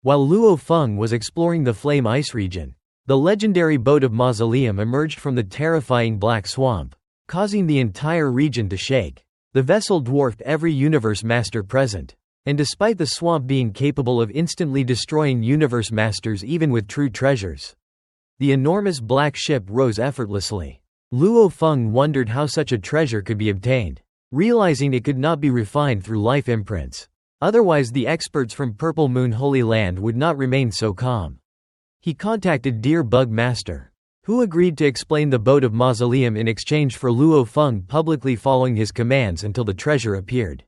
While Luo Feng was exploring the Flame Ice region, the legendary boat of Mausoleum emerged from the terrifying Black Swamp, causing the entire region to shake. The vessel dwarfed every universe master present, and despite the swamp being capable of instantly destroying universe masters even with true treasures, the enormous black ship rose effortlessly. Luo Feng wondered how such a treasure could be obtained, realizing it could not be refined through life imprints. Otherwise the experts from Purple Moon Holy Land would not remain so calm. He contacted Deer Bug Master, who agreed to explain the boat of Mausoleum in exchange for Luo Feng publicly following his commands until the treasure appeared.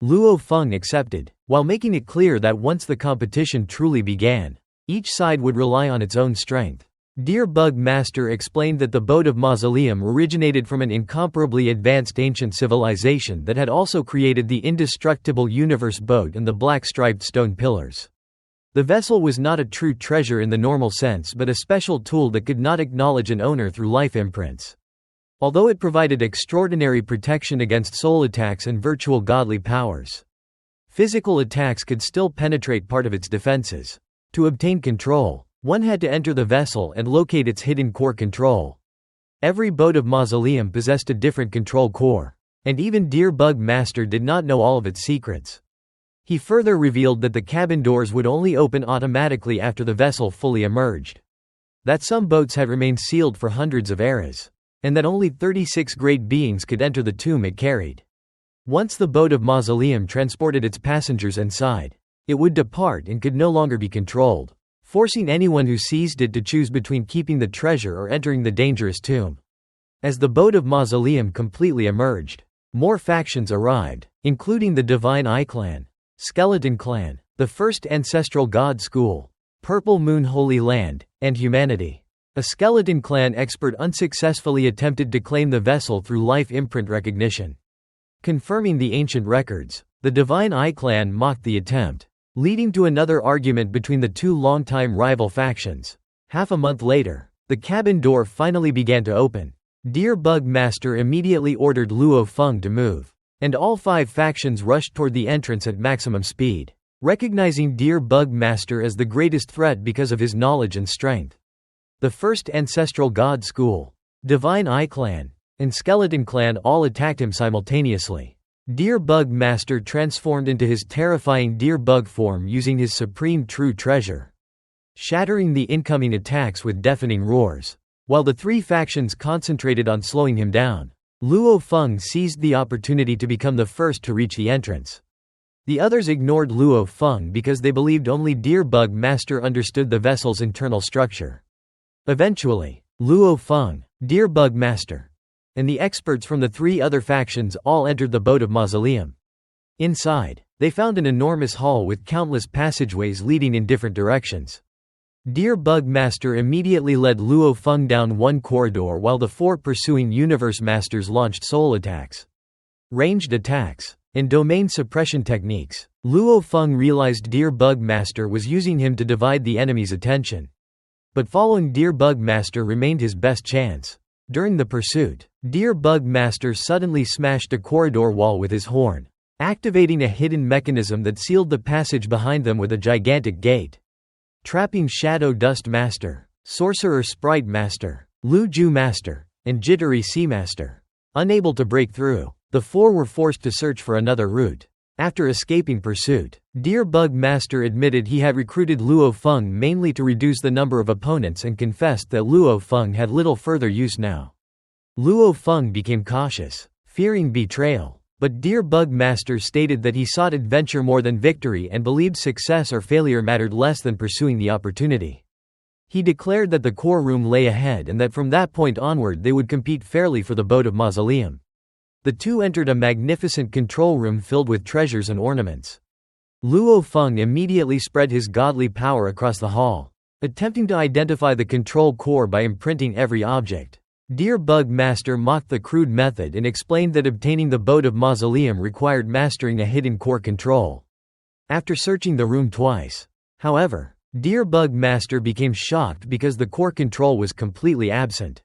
Luo Feng accepted, while making it clear that once the competition truly began, each side would rely on its own strength. Deer Bug Master explained that the boat of Mausoleum originated from an incomparably advanced ancient civilization that had also created the indestructible universe boat and the black striped stone pillars. The vessel was not a true treasure in the normal sense but a special tool that could not acknowledge an owner through life imprints. Although it provided extraordinary protection against soul attacks and virtual godly powers, physical attacks could still penetrate part of its defenses. To obtain control, one had to enter the vessel and locate its hidden core control. Every boat of Mausoleum possessed a different control core, and even Deer Bug Master did not know all of its secrets. He further revealed that the cabin doors would only open automatically after the vessel fully emerged, that some boats had remained sealed for hundreds of eras, and that only 36 great beings could enter the tomb it carried. Once the boat of Mausoleum transported its passengers inside, it would depart and could no longer be controlled, forcing anyone who seized it to choose between keeping the treasure or entering the dangerous tomb. As the boat of Mausoleum completely emerged, more factions arrived, including the Divine Eye Clan, Skeleton Clan, the First Ancestral God School, Purple Moon Holy Land, and Humanity. A Skeleton Clan expert unsuccessfully attempted to claim the vessel through life imprint recognition. Confirming the ancient records, the Divine Eye Clan mocked the attempt, leading to another argument between the two longtime rival factions. Half a month later, the cabin door finally began to open. Deer Bug Master immediately ordered Luo Feng to move, and all 5 factions rushed toward the entrance at maximum speed, recognizing Deer Bug Master as the greatest threat because of his knowledge and strength. The First Ancestral God School, Divine Eye Clan, and Skeleton Clan all attacked him simultaneously. Deer Bug Master transformed into his terrifying deer bug form using his supreme true treasure, shattering the incoming attacks with deafening roars. While the 3 factions concentrated on slowing him down, Luo Feng seized the opportunity to become the first to reach the entrance. The others ignored Luo Feng because they believed only Deer Bug Master understood the vessel's internal structure. Eventually, Luo Feng, Deer Bug Master, and the experts from the 3 other factions all entered the boat of Mausoleum. Inside, they found an enormous hall with countless passageways leading in different directions. Deer Bug Master immediately led Luo Feng down one corridor while the 4 pursuing universe masters launched soul attacks, ranged attacks, and domain suppression techniques. Luo Feng realized Deer Bug Master was using him to divide the enemy's attention, but following Deer Bug Master remained his best chance. During the pursuit, Deer Bug Master suddenly smashed a corridor wall with his horn, activating a hidden mechanism that sealed the passage behind them with a gigantic gate. Trapping Shadow Dust Master, Sorcerer Sprite Master, Lu Ju Master, and Jittery Sea Master. Unable to break through, the 4 were forced to search for another route. After escaping pursuit, Deer Bug Master admitted he had recruited Luo Feng mainly to reduce the number of opponents and confessed that Luo Feng had little further use now. Luo Feng became cautious, fearing betrayal, but Deer Bug Master stated that he sought adventure more than victory and believed success or failure mattered less than pursuing the opportunity. He declared that the core room lay ahead and that from that point onward they would compete fairly for the boat of Mausoleum. The 2 entered a magnificent control room filled with treasures and ornaments. Luo Feng immediately spread his godly power across the hall, attempting to identify the control core by imprinting every object. Deer Bug Master mocked the crude method and explained that obtaining the boat of Mausoleum required mastering a hidden core control. After searching the room twice, however, Deer Bug Master became shocked because the core control was completely absent.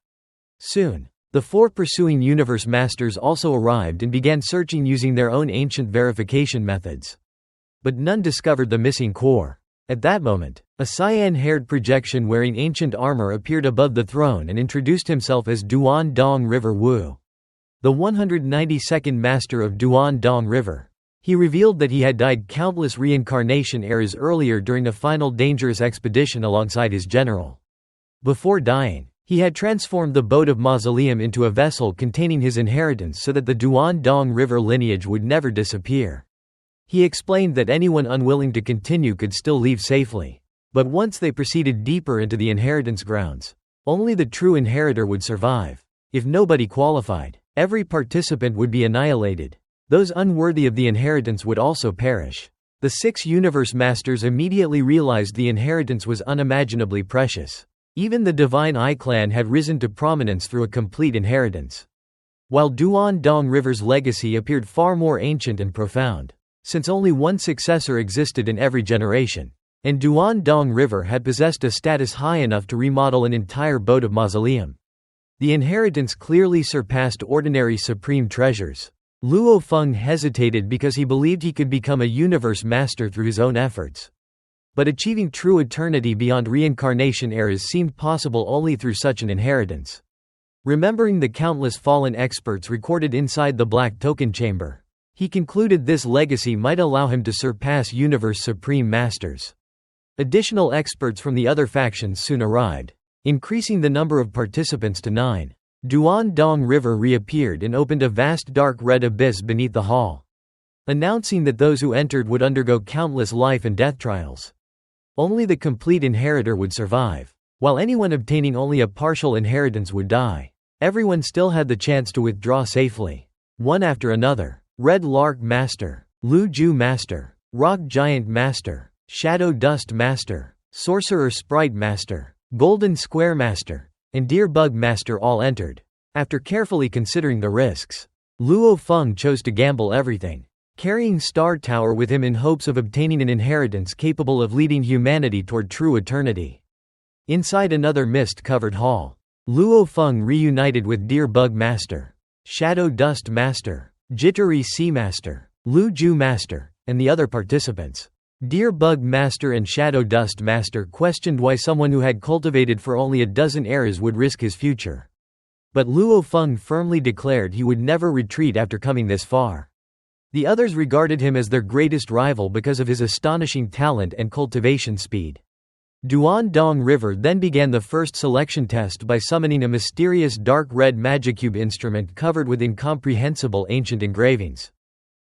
Soon, the 4 pursuing universe masters also arrived and began searching using their own ancient verification methods. But none discovered the missing core. At that moment, a cyan-haired projection wearing ancient armor appeared above the throne and introduced himself as Duan Dong River Wu, the 192nd master of Duan Dong River. He revealed that he had died countless reincarnation eras earlier during a final dangerous expedition alongside his general. Before dying, he had transformed the boat of Mausoleum into a vessel containing his inheritance so that the Duan Dong River lineage would never disappear. He explained that anyone unwilling to continue could still leave safely. But once they proceeded deeper into the inheritance grounds, only the true inheritor would survive. If nobody qualified, every participant would be annihilated. Those unworthy of the inheritance would also perish. The 6 universe masters immediately realized the inheritance was unimaginably precious. Even the Divine Eye clan had risen to prominence through a complete inheritance. While Duan Dong River's legacy appeared far more ancient and profound, since only one successor existed in every generation, and Duan Dong River had possessed a status high enough to remodel an entire boat of Mausoleum. The inheritance clearly surpassed ordinary supreme treasures. Luo Feng hesitated because he believed he could become a universe master through his own efforts. But achieving true eternity beyond reincarnation eras seemed possible only through such an inheritance. Remembering the countless fallen experts recorded inside the Black Token Chamber, he concluded this legacy might allow him to surpass universe supreme masters. Additional experts from the other factions soon arrived, increasing the number of participants to 9. Duan Dong River reappeared and opened a vast dark red abyss beneath the hall, announcing that those who entered would undergo countless life and death trials. Only the complete inheritor would survive, while anyone obtaining only a partial inheritance would die. Everyone still had the chance to withdraw safely. One after another: Red Lark Master, Lu Ju Master, Rock Giant Master, Shadow Dust Master, Sorcerer Sprite Master, Golden Square Master, and Deer Bug Master all entered. After carefully considering the risks, Luo Feng chose to gamble everything, carrying Star Tower with him in hopes of obtaining an inheritance capable of leading humanity toward true eternity. Inside another mist-covered hall, Luo Feng reunited with Deer Bug Master, Shadow Dust Master, Jittery Sea Master, Lu Ju Master, and the other participants. Deer Bug Master and Shadow Dust Master questioned why someone who had cultivated for only a dozen eras would risk his future. But Luo Feng firmly declared he would never retreat after coming this far. The others regarded him as their greatest rival because of his astonishing talent and cultivation speed. Duan Dong River then began the first selection test by summoning a mysterious dark red magicube instrument covered with incomprehensible ancient engravings.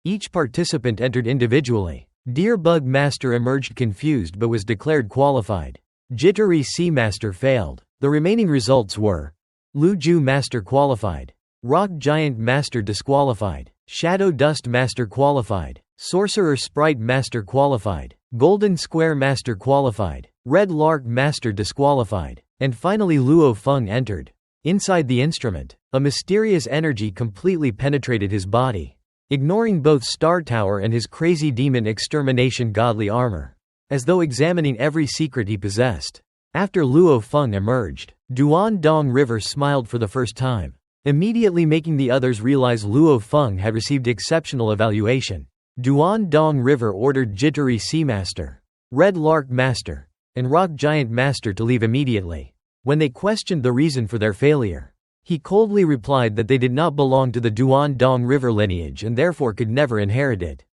Each participant entered individually. Deer Bug Master emerged confused but was declared qualified. Jittery Sea Master failed. The remaining results were: Lu Ju Master qualified, Rock Giant Master disqualified, Shadow Dust Master qualified, Sorcerer Sprite Master qualified, Golden Square Master qualified, Red Lark Master disqualified, and finally Luo Feng entered. Inside the instrument, a mysterious energy completely penetrated his body, ignoring both Star Tower and his crazy demon extermination godly armor, as though examining every secret he possessed. After Luo Feng emerged, Duan Dong River smiled for the first time, immediately making the others realize Luo Feng had received exceptional evaluation. Duan Dong River ordered Jittery Sea Master, Red Lark Master, and Rock Giant Master to leave immediately. When they questioned the reason for their failure, he coldly replied that they did not belong to the Duan Dong River lineage and therefore could never inherit it.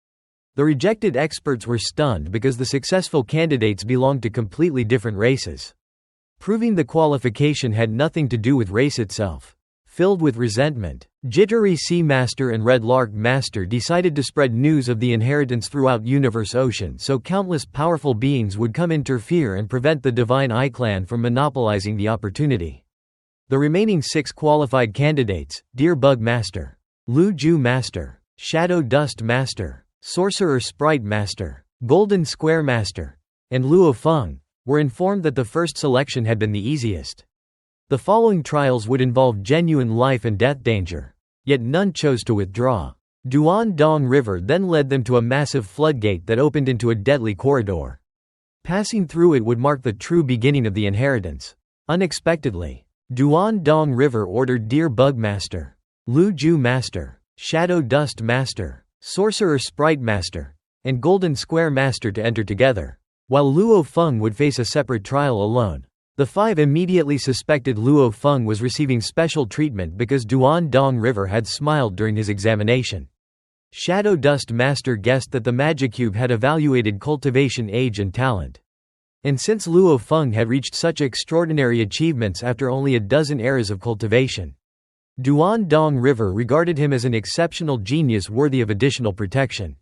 The rejected experts were stunned because the successful candidates belonged to completely different races, proving the qualification had nothing to do with race itself. Filled with resentment, Jittery Sea Master and Red Lark Master decided to spread news of the inheritance throughout Universe Ocean so countless powerful beings would come interfere and prevent the Divine Eye clan from monopolizing the opportunity. The remaining 6 qualified candidates, Deer Bug Master, Lu Ju Master, Shadow Dust Master, Sorcerer Sprite Master, Golden Square Master, and Luo Feng, were informed that the first selection had been the easiest. The following trials would involve genuine life and death danger, yet none chose to withdraw. Duan Dong River then led them to a massive floodgate that opened into a deadly corridor. Passing through it would mark the true beginning of the inheritance. Unexpectedly, Duan Dong River ordered Deer Bug Master, Lu Ju Master, Shadow Dust Master, Sorcerer Sprite Master, and Golden Square Master to enter together. while Luo Feng would face a separate trial alone. The five immediately suspected Luo Feng was receiving special treatment because Duan Dong River had smiled during his examination. Shadow Dust Master guessed that the magic cube had evaluated cultivation age and talent. And since Luo Feng had reached such extraordinary achievements after only a dozen eras of cultivation, Duan Dong River regarded him as an exceptional genius worthy of additional protection.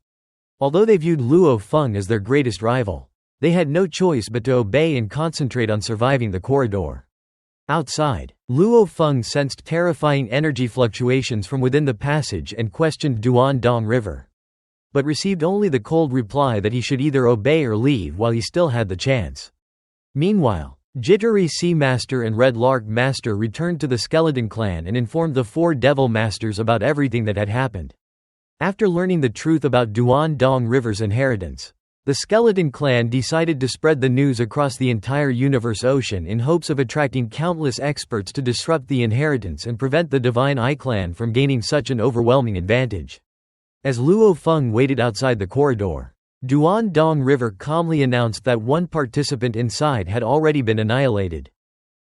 Although they viewed Luo Feng as their greatest rival, they had no choice but to obey and concentrate on surviving the corridor. Outside, Luo Feng sensed terrifying energy fluctuations from within the passage and questioned Duan Dong River, but received only the cold reply that he should either obey or leave while he still had the chance. Meanwhile, Jittery Sea Master and Red Lark Master returned to the Skeleton Clan and informed the four Devil Masters about everything that had happened. After learning the truth about Duan Dong River's inheritance, the Skeleton Clan decided to spread the news across the entire universe ocean in hopes of attracting countless experts to disrupt the inheritance and prevent the Divine Eye Clan from gaining such an overwhelming advantage. As Luo Feng waited outside the corridor, Duan Dong River calmly announced that one participant inside had already been annihilated.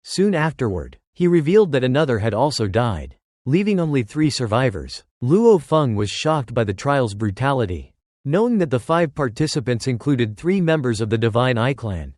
Soon afterward, he revealed that another had also died, leaving only 3 survivors. Luo Feng was shocked by the trial's brutality, knowing that the 5 participants included 3 members of the Divine Eye Clan: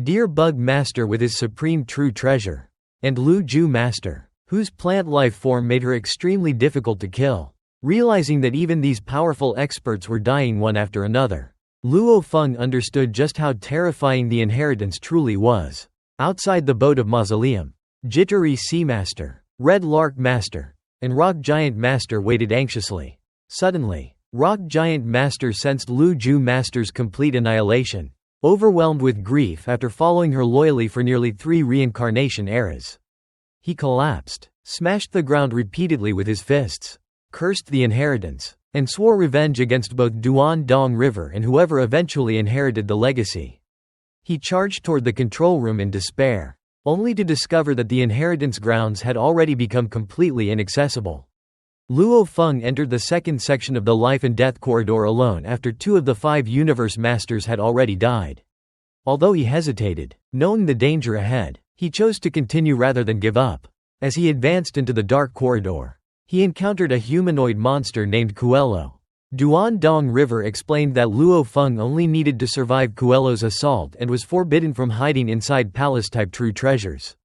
Deer Bug Master with his supreme true treasure, and Lu Ju Master, whose plant life form made her extremely difficult to kill. Realizing that even these powerful experts were dying one after another, Luo Feng understood just how terrifying the inheritance truly was. Outside the boat of Mausoleum, Jittery Sea Master, Red Lark Master, and Rock Giant Master waited anxiously. Suddenly, Rock Giant Master sensed Lu Ju Master's complete annihilation, overwhelmed with grief after following her loyally for nearly 3 reincarnation eras. He collapsed, smashed the ground repeatedly with his fists, cursed the inheritance, and swore revenge against both Duan Dong River and whoever eventually inherited the legacy. He charged toward the control room in despair, only to discover that the inheritance grounds had already become completely inaccessible. Luo Feng entered the second section of the life and death corridor alone after 2 of the 5 universe masters had already died. Although he hesitated, knowing the danger ahead, he chose to continue rather than give up. As he advanced into the dark corridor, he encountered a humanoid monster named Kuelo. Duan Dong River explained that Luo Feng only needed to survive Kuelo's assault and was forbidden from hiding inside palace-type true treasures.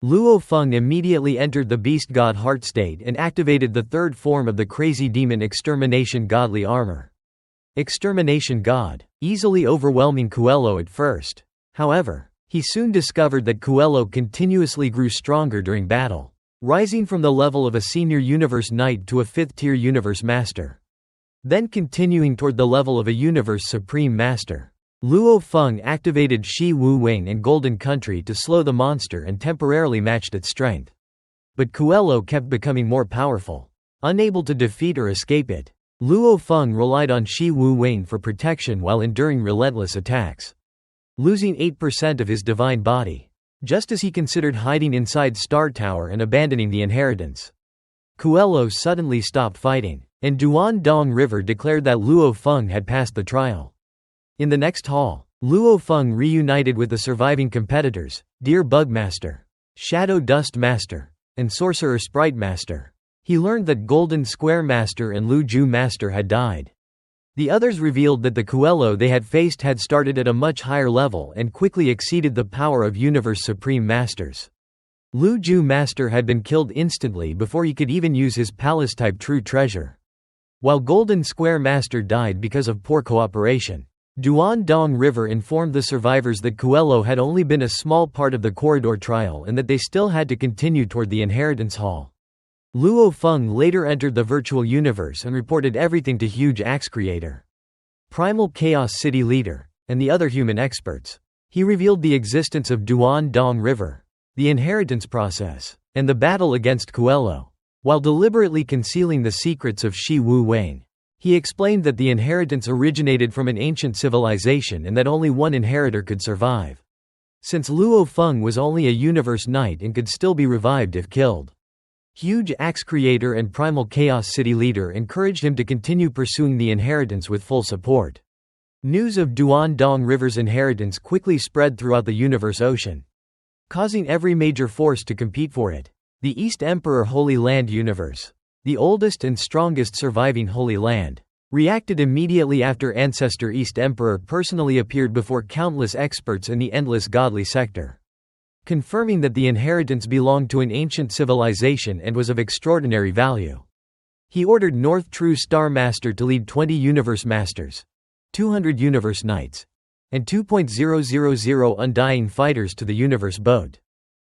Luo Feng immediately entered the Beast God Heart state and activated the 3rd form of the Crazy Demon Extermination Godly Armor. Extermination God, easily overwhelming Kuelo at first. However, he soon discovered that Kuelo continuously grew stronger during battle, rising from the level of a senior universe knight to a 5th-tier universe master, then continuing toward the level of a universe supreme master. Luo Feng activated Shi Wu Wing and Golden Country to slow the monster and temporarily matched its strength. But Kuelo kept becoming more powerful. Unable to defeat or escape it, Luo Feng relied on Shi Wu Wing for protection while enduring relentless attacks, losing 8% of his divine body, just as he considered hiding inside Star Tower and abandoning the inheritance. Kuelo suddenly stopped fighting, and Duan Dong River declared that Luo Feng had passed the trial. In the next hall, Luo Feng reunited with the surviving competitors, Deer Bug Master, Shadow Dust Master, and Sorcerer Sprite Master. He learned that Golden Square Master and Lu Ju Master had died. The others revealed that the Kuelo they had faced had started at a much higher level and quickly exceeded the power of Universe Supreme Masters. Lu Ju Master had been killed instantly before he could even use his palace-type true treasure, while Golden Square Master died because of poor cooperation. Duan Dong River informed the survivors that Kuelo had only been a small part of the corridor trial and that they still had to continue toward the inheritance hall. Luo Feng later entered the virtual universe and reported everything to Huge Axe Creator, Primal Chaos City Leader, and the other human experts. He revealed the existence of Duan Dong River, the inheritance process, and the battle against Kuelo, while deliberately concealing the secrets of Shi Wu Wang. He explained that the inheritance originated from an ancient civilization and that only one inheritor could survive, since Luo Feng was only a universe knight and could still be revived if killed. Huge Axe Creator and Primal Chaos City Leader encouraged him to continue pursuing the inheritance with full support. News of Dong River's inheritance quickly spread throughout the universe ocean, causing every major force to compete for it. The East Emperor Holy Land Universe, the oldest and strongest surviving Holy Land, reacted immediately after ancestor East Emperor personally appeared before countless experts in the endless godly sector, confirming that the inheritance belonged to an ancient civilization and was of extraordinary value. He ordered North True Star Master to lead 20 Universe Masters, 200 Universe Knights, and 2,000 Undying Fighters to the Universe Boat,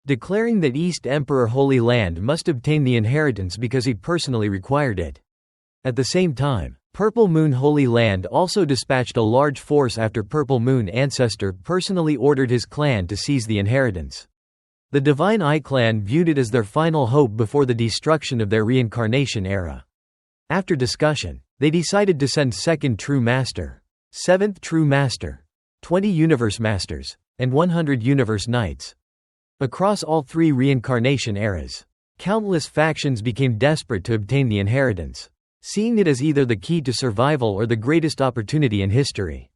declaring that East Emperor Holy Land must obtain the inheritance because he personally required it. At the same time, Purple Moon Holy Land also dispatched a large force after Purple Moon Ancestor personally ordered his clan to seize the inheritance. The Divine Eye clan viewed it as their final hope before the destruction of their reincarnation era. After discussion, they decided to send 2nd True Master, 7th True Master, 20 Universe Masters, and 100 Universe Knights. Across all three reincarnation eras, countless factions became desperate to obtain the inheritance, seeing it as either the key to survival or the greatest opportunity in history.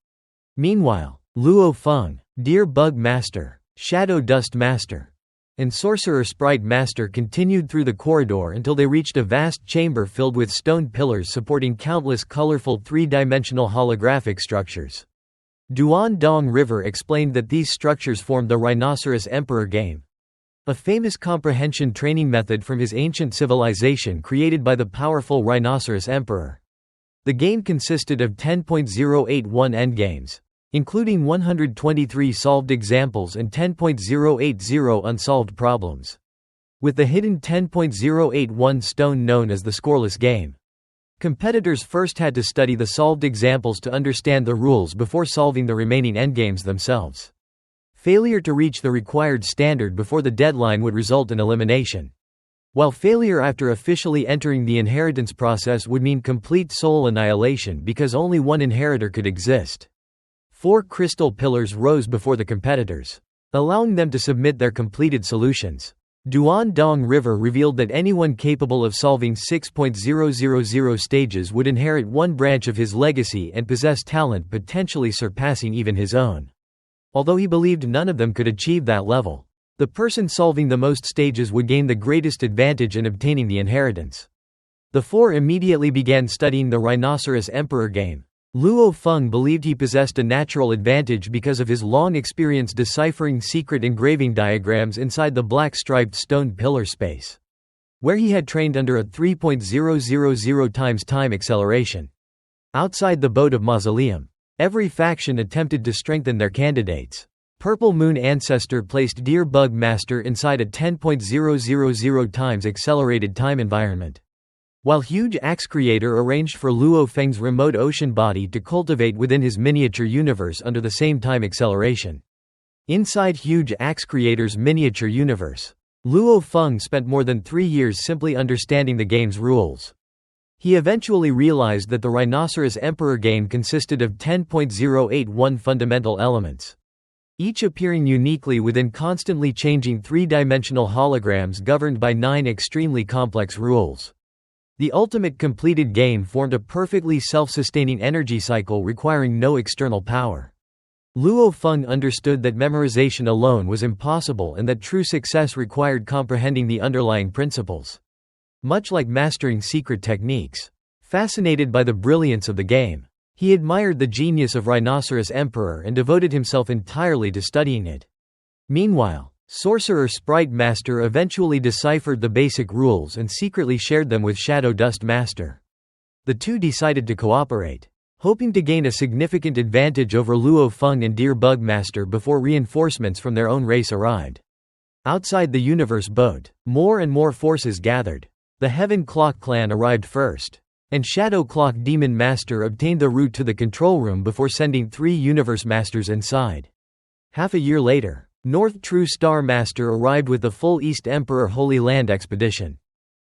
Meanwhile, Luo Feng, Deer Bug Master, Shadow Dust Master, and Sorcerer Sprite Master continued through the corridor until they reached a vast chamber filled with stone pillars supporting countless colorful three-dimensional holographic structures. Dong River explained that these structures formed the Rhinoceros Emperor game, a famous comprehension training method from his ancient civilization created by the powerful Rhinoceros Emperor. The game consisted of 10.081 endgames, including 123 solved examples and 10.080 unsolved problems, with the hidden 10.081 stone known as the scoreless game. Competitors first had to study the solved examples to understand the rules before solving the remaining endgames themselves. Failure to reach the required standard before the deadline would result in elimination, while failure after officially entering the inheritance process would mean complete soul annihilation because only one inheritor could exist. 4 crystal pillars rose before the competitors, allowing them to submit their completed solutions. Dong River revealed that anyone capable of solving 6.000 stages would inherit one branch of his legacy and possess talent potentially surpassing even his own. Although he believed none of them could achieve that level, the person solving the most stages would gain the greatest advantage in obtaining the inheritance. The 4 immediately began studying the Rhinoceros Emperor game. Luo Feng believed he possessed a natural advantage because of his long experience deciphering secret engraving diagrams inside the black striped stone pillar space, where he had trained under a 3.000 times time acceleration. Outside the boat of Mausoleum, every faction attempted to strengthen their candidates. Purple Moon Ancestor placed Deer Bug Master inside a 10.000 times accelerated time environment, while Huge Axe Creator arranged for Luo Feng's remote ocean body to cultivate within his miniature universe under the same time acceleration. Inside Huge Axe Creator's miniature universe, Luo Feng spent more than 3 years simply understanding the game's rules. He eventually realized that the Rhinoceros Emperor game consisted of 10.081 fundamental elements, each appearing uniquely within constantly changing three-dimensional holograms governed by 9 extremely complex rules. The ultimate completed game formed a perfectly self-sustaining energy cycle requiring no external power. Luo Feng understood that memorization alone was impossible and that true success required comprehending the underlying principles, much like mastering secret techniques. Fascinated by the brilliance of the game, he admired the genius of Rhinoceros Emperor and devoted himself entirely to studying it. Meanwhile, Sorcerer Sprite Master eventually deciphered the basic rules and secretly shared them with Shadow Dust Master. The two decided to cooperate, hoping to gain a significant advantage over Luo Feng and Deer Bug Master before reinforcements from their own race arrived. Outside the universe boat, more and more forces gathered. The Heaven Clock clan arrived first, and Shadow Clock Demon Master obtained the route to the control room before sending 3 Universe Masters inside. Half a year later, North True Star Master arrived with the full East Emperor Holy Land expedition.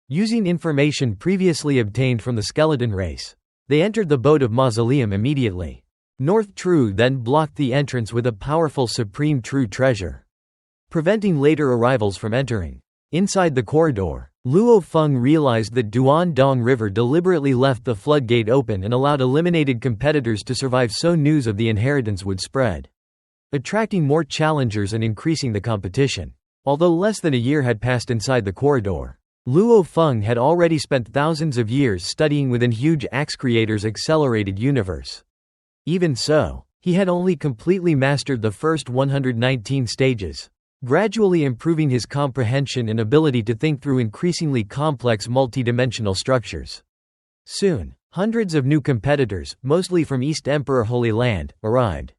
Using information previously obtained from the skeleton race, they entered the boat of Mausoleum immediately. North True then blocked the entrance with a powerful Supreme True treasure, preventing later arrivals from entering. Inside the corridor, Luo Feng realized that Duan-Dong River deliberately left the floodgate open and allowed eliminated competitors to survive, so news of the inheritance would spread, attracting more challengers and increasing the competition. Although less than a year had passed inside the corridor, Luo Feng had already spent thousands of years studying within huge axe creators' accelerated universe. Even so, he had only completely mastered the first 119 stages, gradually improving his comprehension and ability to think through increasingly complex multidimensional structures. Soon, hundreds of new competitors, mostly from East Emperor Holy Land, arrived.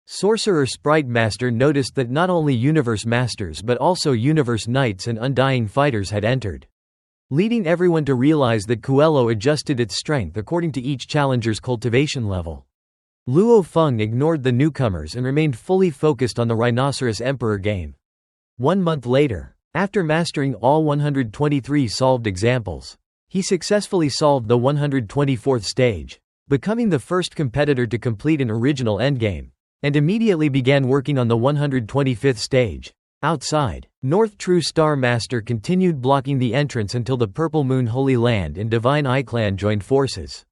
Sorcerer Sprite Master noticed that not only Universe Masters but also Universe Knights and Undying Fighters had entered, leading everyone to realize that Coelho adjusted its strength according to each challenger's cultivation level. Luo Feng ignored the newcomers and remained fully focused on the Rhinoceros Emperor game. 1 month later, after mastering all 123 solved examples, he successfully solved the 124th stage, becoming the first competitor to complete an original endgame, and immediately began working on the 125th stage. Outside, North True Star Master continued blocking the entrance until the Purple Moon Holy Land and Divine Eye Clan joined forces.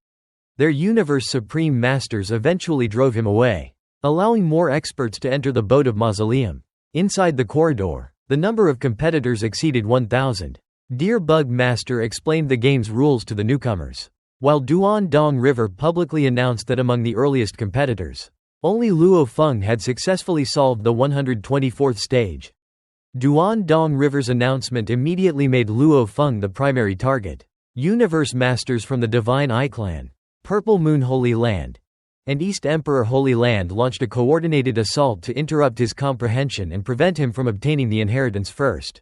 Their Universe Supreme Masters eventually drove him away, allowing more experts to enter the Boat of Mausoleum. Inside the corridor, the number of competitors exceeded 1,000. Deer Bug Master explained the game's rules to the newcomers, while Duan-Dong River publicly announced that among the earliest competitors, only Luo Feng had successfully solved the 124th stage. Duan-Dong River's announcement immediately made Luo Feng the primary target. Universe Masters from the Divine Eye Clan, Purple Moon Holy Land, and East Emperor Holy Land launched a coordinated assault to interrupt his comprehension and prevent him from obtaining the inheritance first.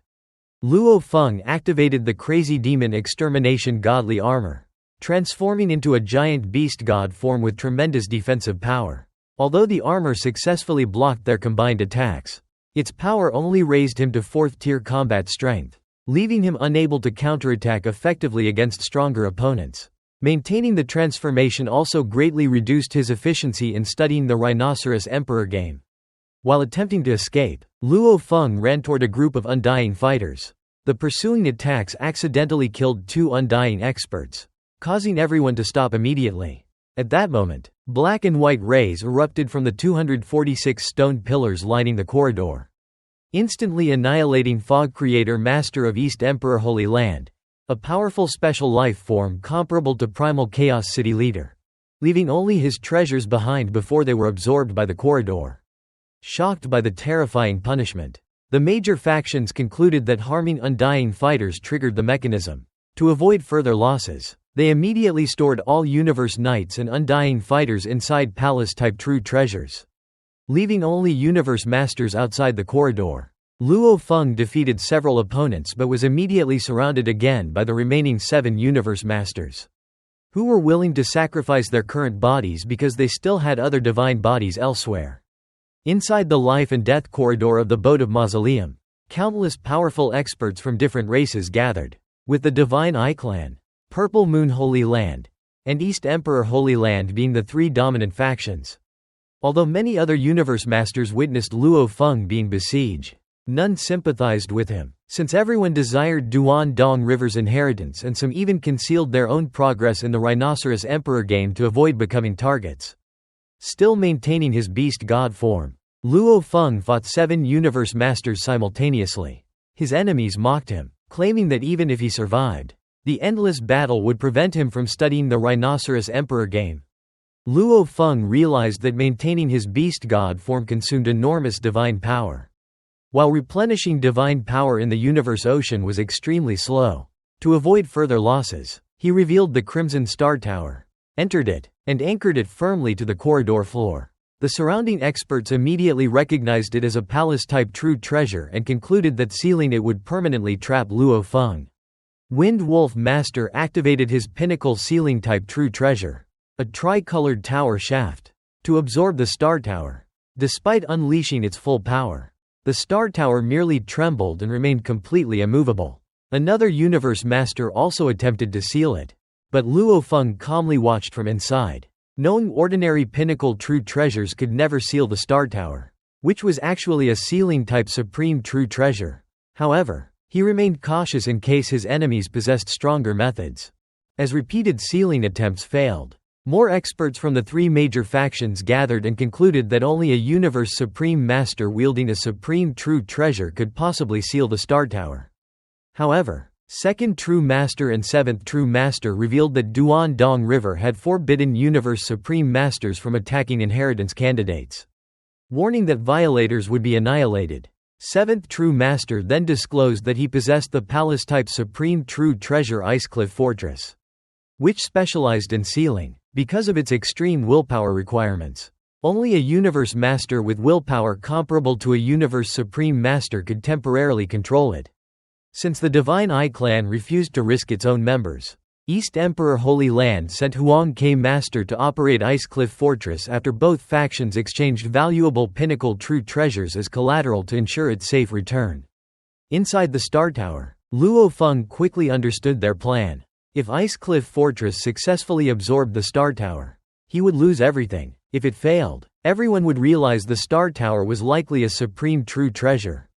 Luo Feng activated the Crazy Demon Extermination Godly Armor, transforming into a giant beast god form with tremendous defensive power. Although the armor successfully blocked their combined attacks, its power only raised him to 4th-tier combat strength, leaving him unable to counterattack effectively against stronger opponents. Maintaining the transformation also greatly reduced his efficiency in studying the Rhinoceros Emperor game. While attempting to escape, Luo Feng ran toward a group of Undying Fighters. The pursuing attacks accidentally killed 2 Undying experts, causing everyone to stop immediately. At that moment, black and white rays erupted from the 246 stone pillars lining the corridor, instantly annihilating Fog Creator Master of East Emperor Holy Land, a powerful special life form comparable to Primal Chaos City Leader, leaving only his treasures behind before they were absorbed by the corridor. Shocked by the terrifying punishment, the major factions concluded that harming Undying Fighters triggered the mechanism. To avoid further losses, they immediately stored all Universe Knights and Undying Fighters inside Palace-type true treasures, leaving only Universe Masters outside the corridor. Luo Feng defeated several opponents but was immediately surrounded again by the remaining 7 Universe Masters, who were willing to sacrifice their current bodies because they still had other divine bodies elsewhere. Inside the life and death corridor of the Boat of Mausoleum, countless powerful experts from different races gathered, with the Divine Eye Clan, Purple Moon Holy Land, and East Emperor Holy Land being the 3 dominant factions. Although many other Universe Masters witnessed Luo Feng being besieged, none sympathized with him, since everyone desired Duan-Dong River's inheritance and some even concealed their own progress in the Rhinoceros Emperor game to avoid becoming targets. Still maintaining his beast god form, Luo Feng fought 7 Universe Masters simultaneously. His enemies mocked him, claiming that even if he survived, the endless battle would prevent him from studying the Rhinoceros Emperor game. Luo Feng realized that maintaining his beast god form consumed enormous divine power, while replenishing divine power in the universe ocean was extremely slow. To avoid further losses, he revealed the Crimson Star Tower, entered it, and anchored it firmly to the corridor floor. The surrounding experts immediately recognized it as a palace-type true treasure and concluded that sealing it would permanently trap Luo Feng. Wind Wolf Master activated his pinnacle sealing-type true treasure, a tri-colored tower shaft, to absorb the Star Tower. Despite unleashing its full power, the Star Tower merely trembled and remained completely immovable. Another Universe Master also attempted to seal it, but Luo Feng calmly watched from inside, knowing ordinary pinnacle true treasures could never seal the Star Tower, which was actually a sealing-type supreme true treasure. However, He remained cautious in case his enemies possessed stronger methods. As repeated sealing attempts failed, more experts from the three major factions gathered and concluded that only a Universe Supreme Master wielding a supreme true treasure could possibly seal the Star Tower. However, Second True Master and Seventh True Master revealed that Duandong River had forbidden Universe Supreme Masters from attacking inheritance candidates, warning that violators would be annihilated. Seventh True Master then disclosed that he possessed the palace-type Supreme True Treasure Icecliff Fortress, which specialized in sealing. Because of its extreme willpower requirements, only a Universe Master with willpower comparable to a Universe Supreme Master could temporarily control it. Since the Divine Eye clan refused to risk its own members, East Emperor Holy Land sent Huang Ke Master to operate Icecliff Fortress after both factions exchanged valuable pinnacle true treasures as collateral to ensure its safe return. Inside the Star Tower, Luo Feng quickly understood their plan. If Icecliff Fortress successfully absorbed the Star Tower, he would lose everything. If it failed, everyone would realize the Star Tower was likely a supreme true treasure.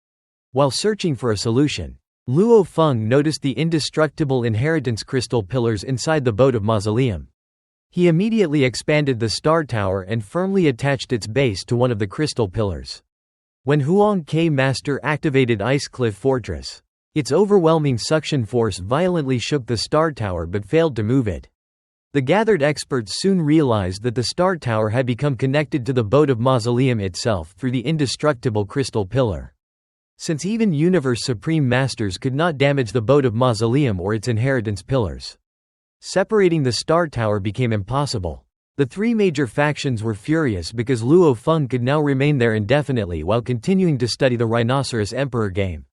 While searching for a solution, Luo Feng noticed the indestructible inheritance crystal pillars inside the boat of Mausoleum. He immediately expanded the Star Tower and firmly attached its base to one of the crystal pillars. When Huang Ke Master activated Icecliff Fortress, its overwhelming suction force violently shook the Star Tower but failed to move it. The gathered experts soon realized that the Star Tower had become connected to the boat of Mausoleum itself through the indestructible crystal pillar. Since even Universe Supreme Masters could not damage the boat of Mausoleum or its inheritance pillars, separating the Star Tower became impossible. The three major factions were furious because Luo Feng could now remain there indefinitely while continuing to study the Rhinoceros Emperor game.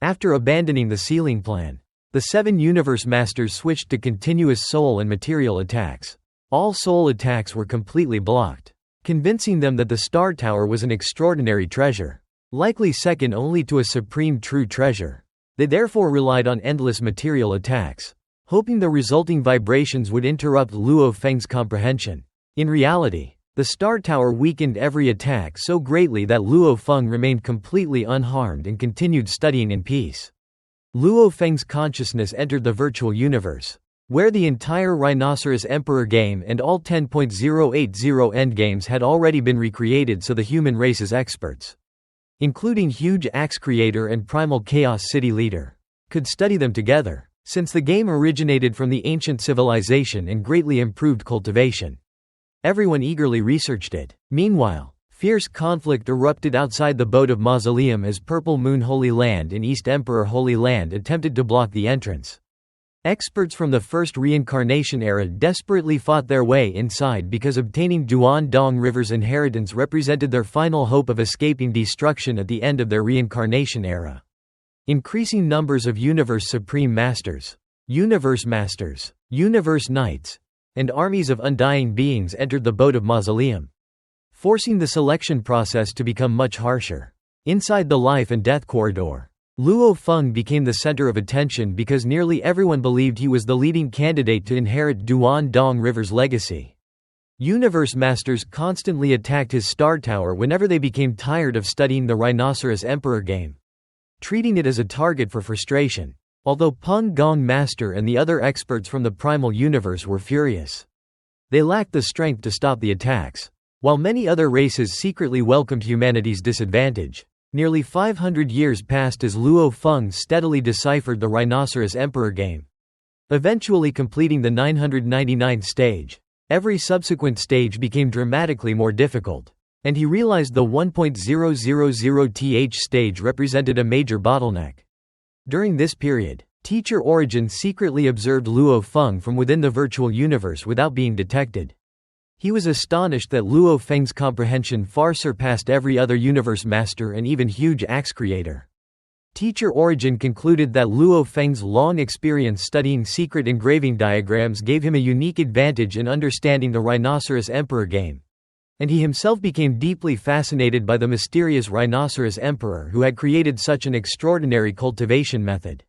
After abandoning the sealing plan, the 7 Universe Masters switched to continuous soul and material attacks. All soul attacks were completely blocked, convincing them that the Star Tower was an extraordinary treasure, likely second only to a supreme true treasure. They therefore relied on endless material attacks, hoping the resulting vibrations would interrupt Luo Feng's comprehension. In reality, the Star Tower weakened every attack so greatly that Luo Feng remained completely unharmed and continued studying in peace. Luo Feng's consciousness entered the virtual universe, where the entire Rhinoceros Emperor game and all 10.080 endgames had already been recreated so the human race's experts, including Huge Axe Creator and Primal Chaos City Leader, could study them together, since the game originated from the ancient civilization and greatly improved cultivation. Everyone eagerly researched it. Meanwhile, fierce conflict erupted outside the boat of Mausoleum as Purple Moon Holy Land and East Emperor Holy Land attempted to block the entrance. Experts from the first reincarnation era desperately fought their way inside because obtaining Duandong River's inheritance represented their final hope of escaping destruction at the end of their reincarnation era. Increasing numbers of Universe Supreme Masters, Universe Masters, Universe Knights, and armies of undying beings entered the boat of Mausoleum, forcing the selection process to become much harsher. Inside the life and death corridor, Luo Feng became the center of attention because nearly everyone believed he was the leading candidate to inherit Duandong River's legacy. Universe Masters constantly attacked his Star Tower whenever they became tired of studying the Rhinoceros Emperor game, treating it as a target for frustration. Although Peng Gong Master and the other experts from the Primal Universe were furious, they lacked the strength to stop the attacks. While many other races secretly welcomed humanity's disadvantage, nearly 500 years passed as Luo Feng steadily deciphered the Rhinoceros Emperor game, eventually completing the 999th stage. Every subsequent stage became dramatically more difficult, and he realized the 1.000th stage represented a major bottleneck. During this period, Teacher Origin secretly observed Luo Feng from within the virtual universe without being detected. He was astonished that Luo Feng's comprehension far surpassed every other Universe Master and even Huge Axe Creator. Teacher Origin concluded that Luo Feng's long experience studying secret engraving diagrams gave him a unique advantage in understanding the Rhinoceros Emperor game, and he himself became deeply fascinated by the mysterious Rhinoceros Emperor who had created such an extraordinary cultivation method.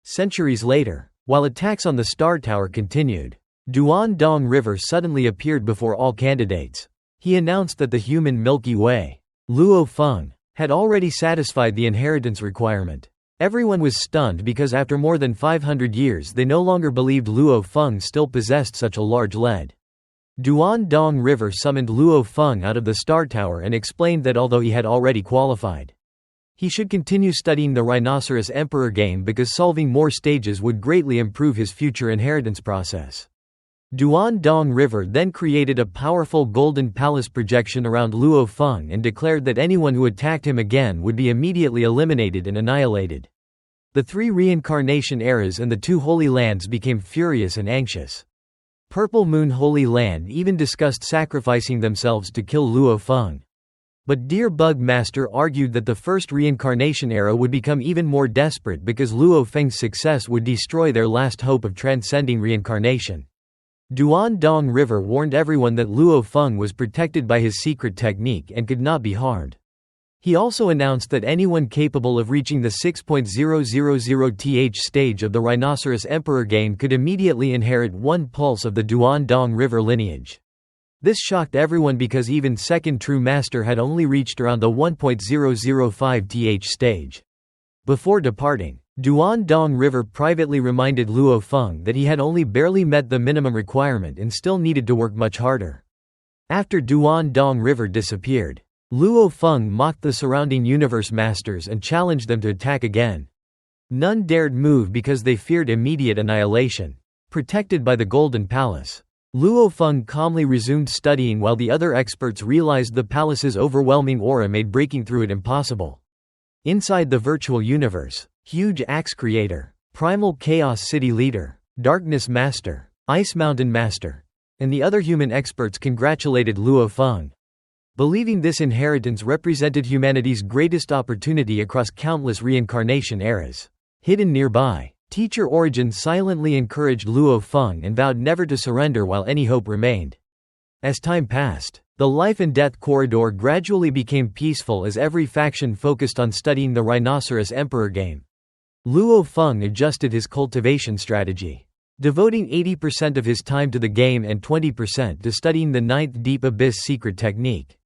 Centuries later, while attacks on the Star Tower continued, Duandong River suddenly appeared before all candidates. He announced that the human Milky Way, Luo Feng, had already satisfied the inheritance requirement. Everyone was stunned because after more than 500 years they no longer believed Luo Feng still possessed such a large lead. Duan River summoned Luo Feng out of the Star Tower and explained that although he had already qualified, he should continue studying the Rhinoceros Emperor game because solving more stages would greatly improve his future inheritance process. Duan River then created a powerful golden palace projection around Luo Feng and declared that anyone who attacked him again would be immediately eliminated and annihilated. The 3 reincarnation eras and the 2 Holy Lands became furious and anxious. Purple Moon Holy Land even discussed sacrificing themselves to kill Luo Feng. But Deer Bug Master argued that the first reincarnation era would become even more desperate because Luo Feng's success would destroy their last hope of transcending reincarnation. Duan River warned everyone that Luo Feng was protected by his secret technique and could not be harmed. He also announced that anyone capable of reaching the 6.000th stage of the Rhinoceros Emperor game could immediately inherit 1 pulse of the Duan River lineage. This shocked everyone because even second true master had only reached around the 1.005th stage. Before departing, Duan River privately reminded Luo Feng that he had only barely met the minimum requirement and still needed to work much harder. After Duan River disappeared, Luo Feng mocked the surrounding universe masters and challenged them to attack again. None dared move because they feared immediate annihilation. Protected by the Golden Palace, Luo Feng calmly resumed studying while the other experts realized the palace's overwhelming aura made breaking through it impossible. Inside the virtual universe, Huge Axe Creator, Primal Chaos City Leader, Darkness Master, Ice Mountain Master, and the other human experts congratulated Luo Feng. Believing this inheritance represented humanity's greatest opportunity across countless reincarnation eras. Hidden nearby, Teacher Origin silently encouraged Luo Feng and vowed never to surrender while any hope remained. As time passed, the life and death corridor gradually became peaceful as every faction focused on studying the Rhinoceros Emperor game. Luo Feng adjusted his cultivation strategy, devoting 80% of his time to the game and 20% to studying the 9th Deep Abyss secret technique.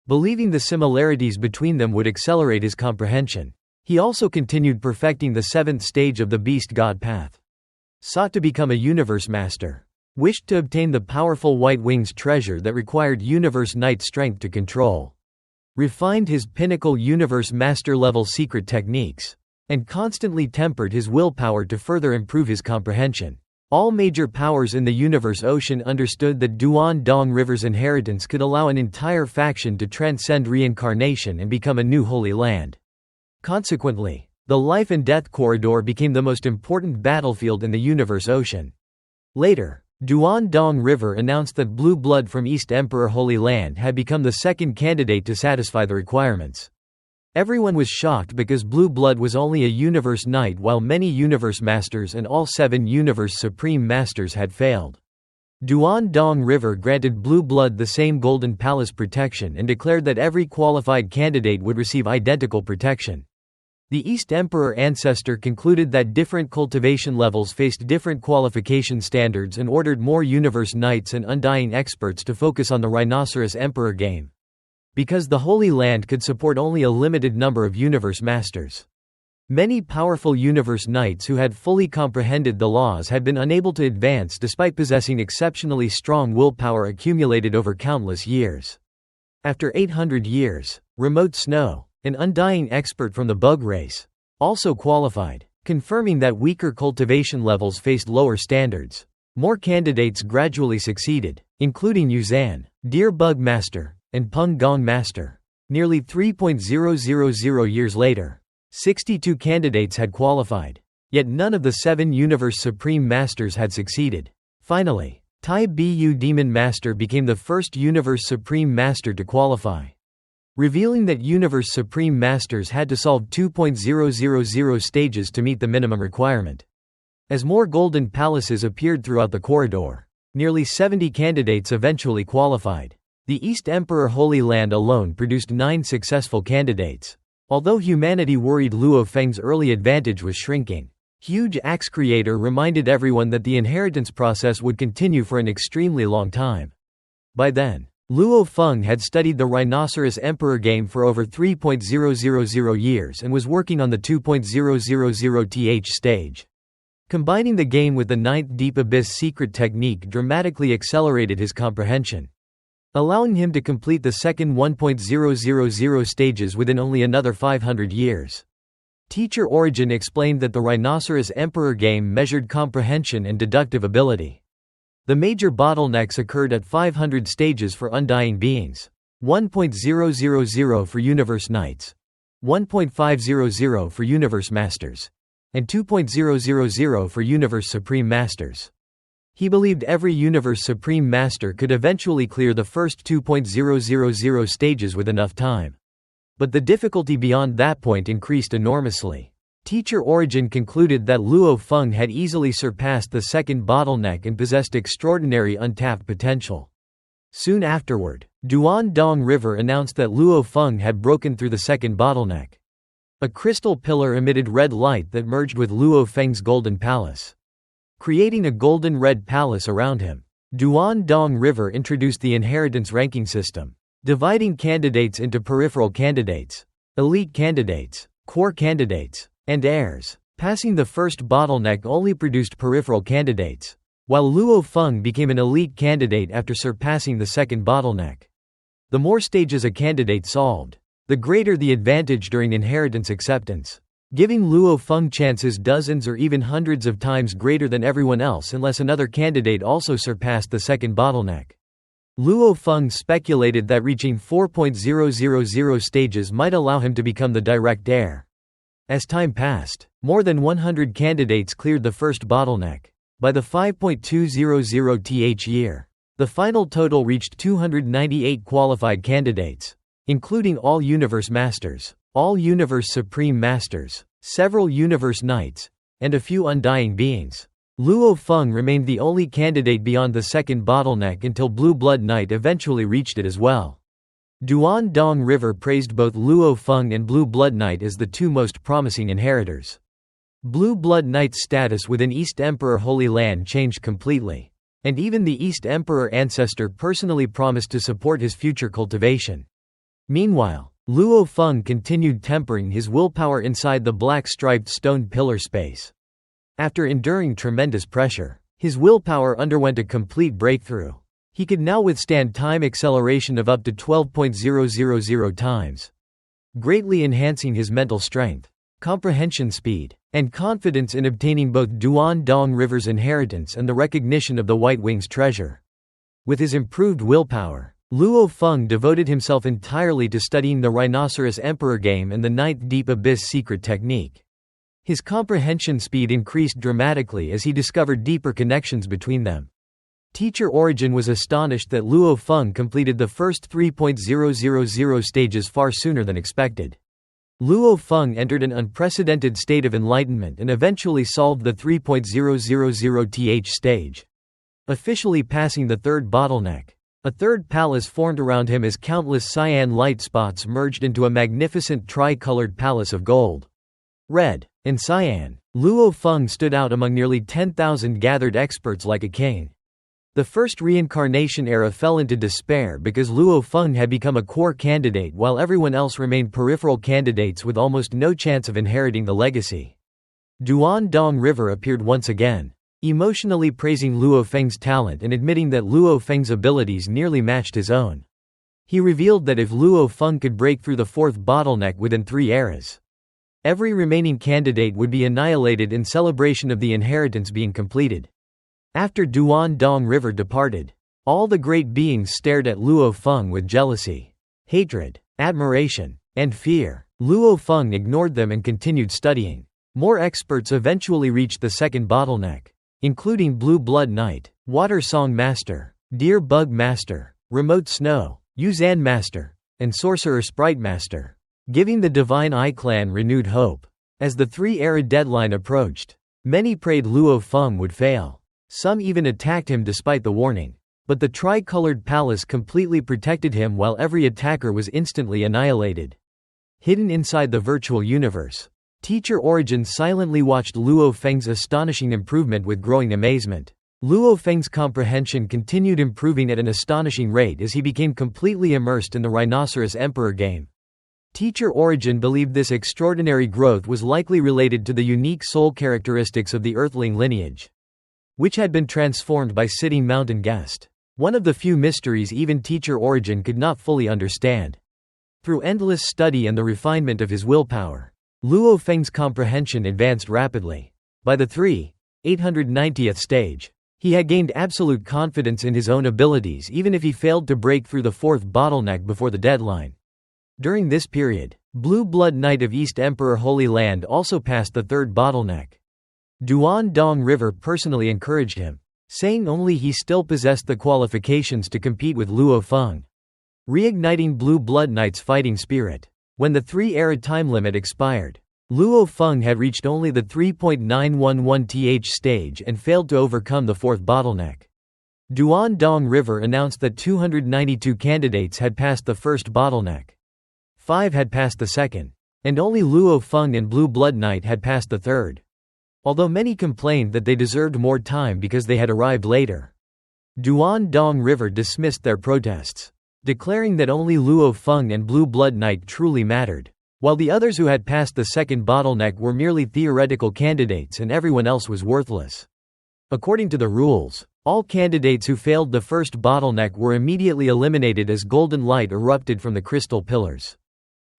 Believing the similarities between them would accelerate his comprehension, he also continued perfecting the 7th stage of the Beast God path. Sought to become a universe master. Wished to obtain the powerful White Wings treasure that required Universe Knight strength to control. Refined his pinnacle Universe Master level secret techniques, and constantly tempered his willpower to further improve his comprehension. All major powers in the Universe Ocean understood that Duan River's inheritance could allow an entire faction to transcend reincarnation and become a new Holy Land. Consequently, the Life and Death Corridor became the most important battlefield in the Universe Ocean. Later, Duan River announced that Blue Blood from East Emperor Holy Land had become the second candidate to satisfy the requirements. Everyone was shocked because Blue Blood was only a Universe Knight while many Universe Masters and all 7 Universe Supreme Masters had failed. Duan River granted Blue Blood the same Golden Palace protection and declared that every qualified candidate would receive identical protection. The East Emperor Ancestor concluded that different cultivation levels faced different qualification standards and ordered more Universe Knights and Undying Experts to focus on the Rhinoceros Emperor game, because the Holy Land could support only a limited number of Universe Masters. Many powerful Universe Knights who had fully comprehended the laws had been unable to advance despite possessing exceptionally strong willpower accumulated over countless years. After 800 years, Remote Snow, an Undying Expert from the Bug race, also qualified, confirming that weaker cultivation levels faced lower standards. More candidates gradually succeeded, including Yuzan, Deer Bug Master, and Peng Gong Master. Nearly 3.000 years later, 62 candidates had qualified, yet none of the 7 Universe Supreme Masters had succeeded. Finally, Tai Bu Demon Master became the first Universe Supreme Master to qualify, revealing that Universe Supreme Masters had to solve 2.000 stages to meet the minimum requirement. As more Golden Palaces appeared throughout the corridor, nearly 70 candidates eventually qualified. The East Emperor Holy Land alone produced 9 successful candidates. Although humanity worried Luo Feng's early advantage was shrinking, Huge Axe Creator reminded everyone that the inheritance process would continue for an extremely long time. By then, Luo Feng had studied the Rhinoceros Emperor game for over 3.000 years and was working on the 2.000th stage. Combining the game with the Ninth Deep Abyss secret technique dramatically accelerated his comprehension, allowing him to complete the second 1.000 stages within only another 500 years. Teacher Origin explained that the Rhinoceros Emperor game measured comprehension and deductive ability. The major bottlenecks occurred at 500 stages for undying beings, 1.000 for Universe Knights, 1.500 for Universe Masters, and 2.000 for Universe Supreme Masters. He believed every Universe Supreme Master could eventually clear the first 2.000 stages with enough time. But the difficulty beyond that point increased enormously. Teacher Origin concluded that Luo Feng had easily surpassed the second bottleneck and possessed extraordinary untapped potential. Soon afterward, Duandong River announced that Luo Feng had broken through the second bottleneck. A crystal pillar emitted red light that merged with Luo Feng's golden palace, creating a golden-red palace around him. Duandong River introduced the inheritance ranking system, dividing candidates into peripheral candidates, elite candidates, core candidates, and heirs. Passing the first bottleneck only produced peripheral candidates, while Luo Feng became an elite candidate after surpassing the second bottleneck. The more stages a candidate solved, the greater the advantage during inheritance acceptance, giving Luo Feng chances dozens or even hundreds of times greater than everyone else unless another candidate also surpassed the second bottleneck. Luo Feng speculated that reaching 4.000 stages might allow him to become the direct heir. As time passed, more than 100 candidates cleared the first bottleneck. By the 5.200th year, the final total reached 298 qualified candidates, including all Universe Masters, all Universe Supreme Masters, several Universe Knights, and a few undying beings. Luo Feng remained the only candidate beyond the second bottleneck until Blue Blood Knight eventually reached it as well. Duandong River praised both Luo Feng and Blue Blood Knight as the two most promising inheritors. Blue Blood Knight's status within East Emperor Holy Land changed completely, and even the East Emperor ancestor personally promised to support his future cultivation. Meanwhile, Luo Feng continued tempering his willpower inside the black-striped stone pillar space. After enduring tremendous pressure, his willpower underwent a complete breakthrough. He could now withstand time acceleration of up to 12.000 times, greatly enhancing his mental strength, comprehension speed, and confidence in obtaining both Duandong River's inheritance and the recognition of the White Wing's treasure. With his improved willpower, Luo Feng devoted himself entirely to studying the Rhinoceros Emperor game and the Ninth Deep Abyss secret technique. His comprehension speed increased dramatically as he discovered deeper connections between them. Teacher Origin was astonished that Luo Feng completed the first 3.000 stages far sooner than expected. Luo Feng entered an unprecedented state of enlightenment and eventually solved the 3.000th stage, officially passing the third bottleneck. A third palace formed around him as countless cyan light spots merged into a magnificent tri-colored palace of gold, red, and cyan. Luo Feng stood out among nearly 10,000 gathered experts like a king. The first reincarnation era fell into despair because Luo Feng had become a core candidate while everyone else remained peripheral candidates with almost no chance of inheriting the legacy. Duandong River appeared once again, emotionally praising Luo Feng's talent and admitting that Luo Feng's abilities nearly matched his own. He revealed that if Luo Feng could break through the fourth bottleneck within 3 eras, every remaining candidate would be annihilated in celebration of the inheritance being completed. After Duandong River departed, all the great beings stared at Luo Feng with jealousy, hatred, admiration, and fear. Luo Feng ignored them and continued studying. More experts eventually reached the second bottleneck, including Blue Blood Knight, Water Song Master, Deer Bug Master, Remote Snow, Yuzan Master, and Sorcerer Sprite Master, giving the Divine Eye clan renewed hope. As the 3-era deadline approached, many prayed Luo Feng would fail. Some even attacked him despite the warning. But the tri-colored palace completely protected him while every attacker was instantly annihilated. Hidden inside the virtual universe, Teacher Origin silently watched Luo Feng's astonishing improvement with growing amazement. Luo Feng's comprehension continued improving at an astonishing rate as he became completely immersed in the Rhinoceros Emperor game. Teacher Origin believed this extraordinary growth was likely related to the unique soul characteristics of the Earthling lineage, which had been transformed by sitting mountain guest. One of the few mysteries even Teacher Origin could not fully understand. Through endless study and the refinement of his willpower, Luo Feng's comprehension advanced rapidly. By the 890th stage, he had gained absolute confidence in his own abilities even if he failed to break through the fourth bottleneck before the deadline. During this period, Blue Blood Knight of East Emperor Holy Land also passed the third bottleneck. Duan Dong River personally encouraged him, saying only he still possessed the qualifications to compete with Luo Feng, reigniting Blue Blood Knight's fighting spirit. When the 3-era time limit expired, Luo Feng had reached only the 3.911th stage and failed to overcome the fourth bottleneck. Duan Dong River announced that 292 candidates had passed the first bottleneck. 5 had passed the second, and only Luo Feng and Blue Blood Knight had passed the third. Although many complained that they deserved more time because they had arrived later, Duan Dong River dismissed their protests, declaring that only Luo Feng and Blue Blood Knight truly mattered, while the others who had passed the second bottleneck were merely theoretical candidates and everyone else was worthless. According to the rules, all candidates who failed the first bottleneck were immediately eliminated as golden light erupted from the crystal pillars,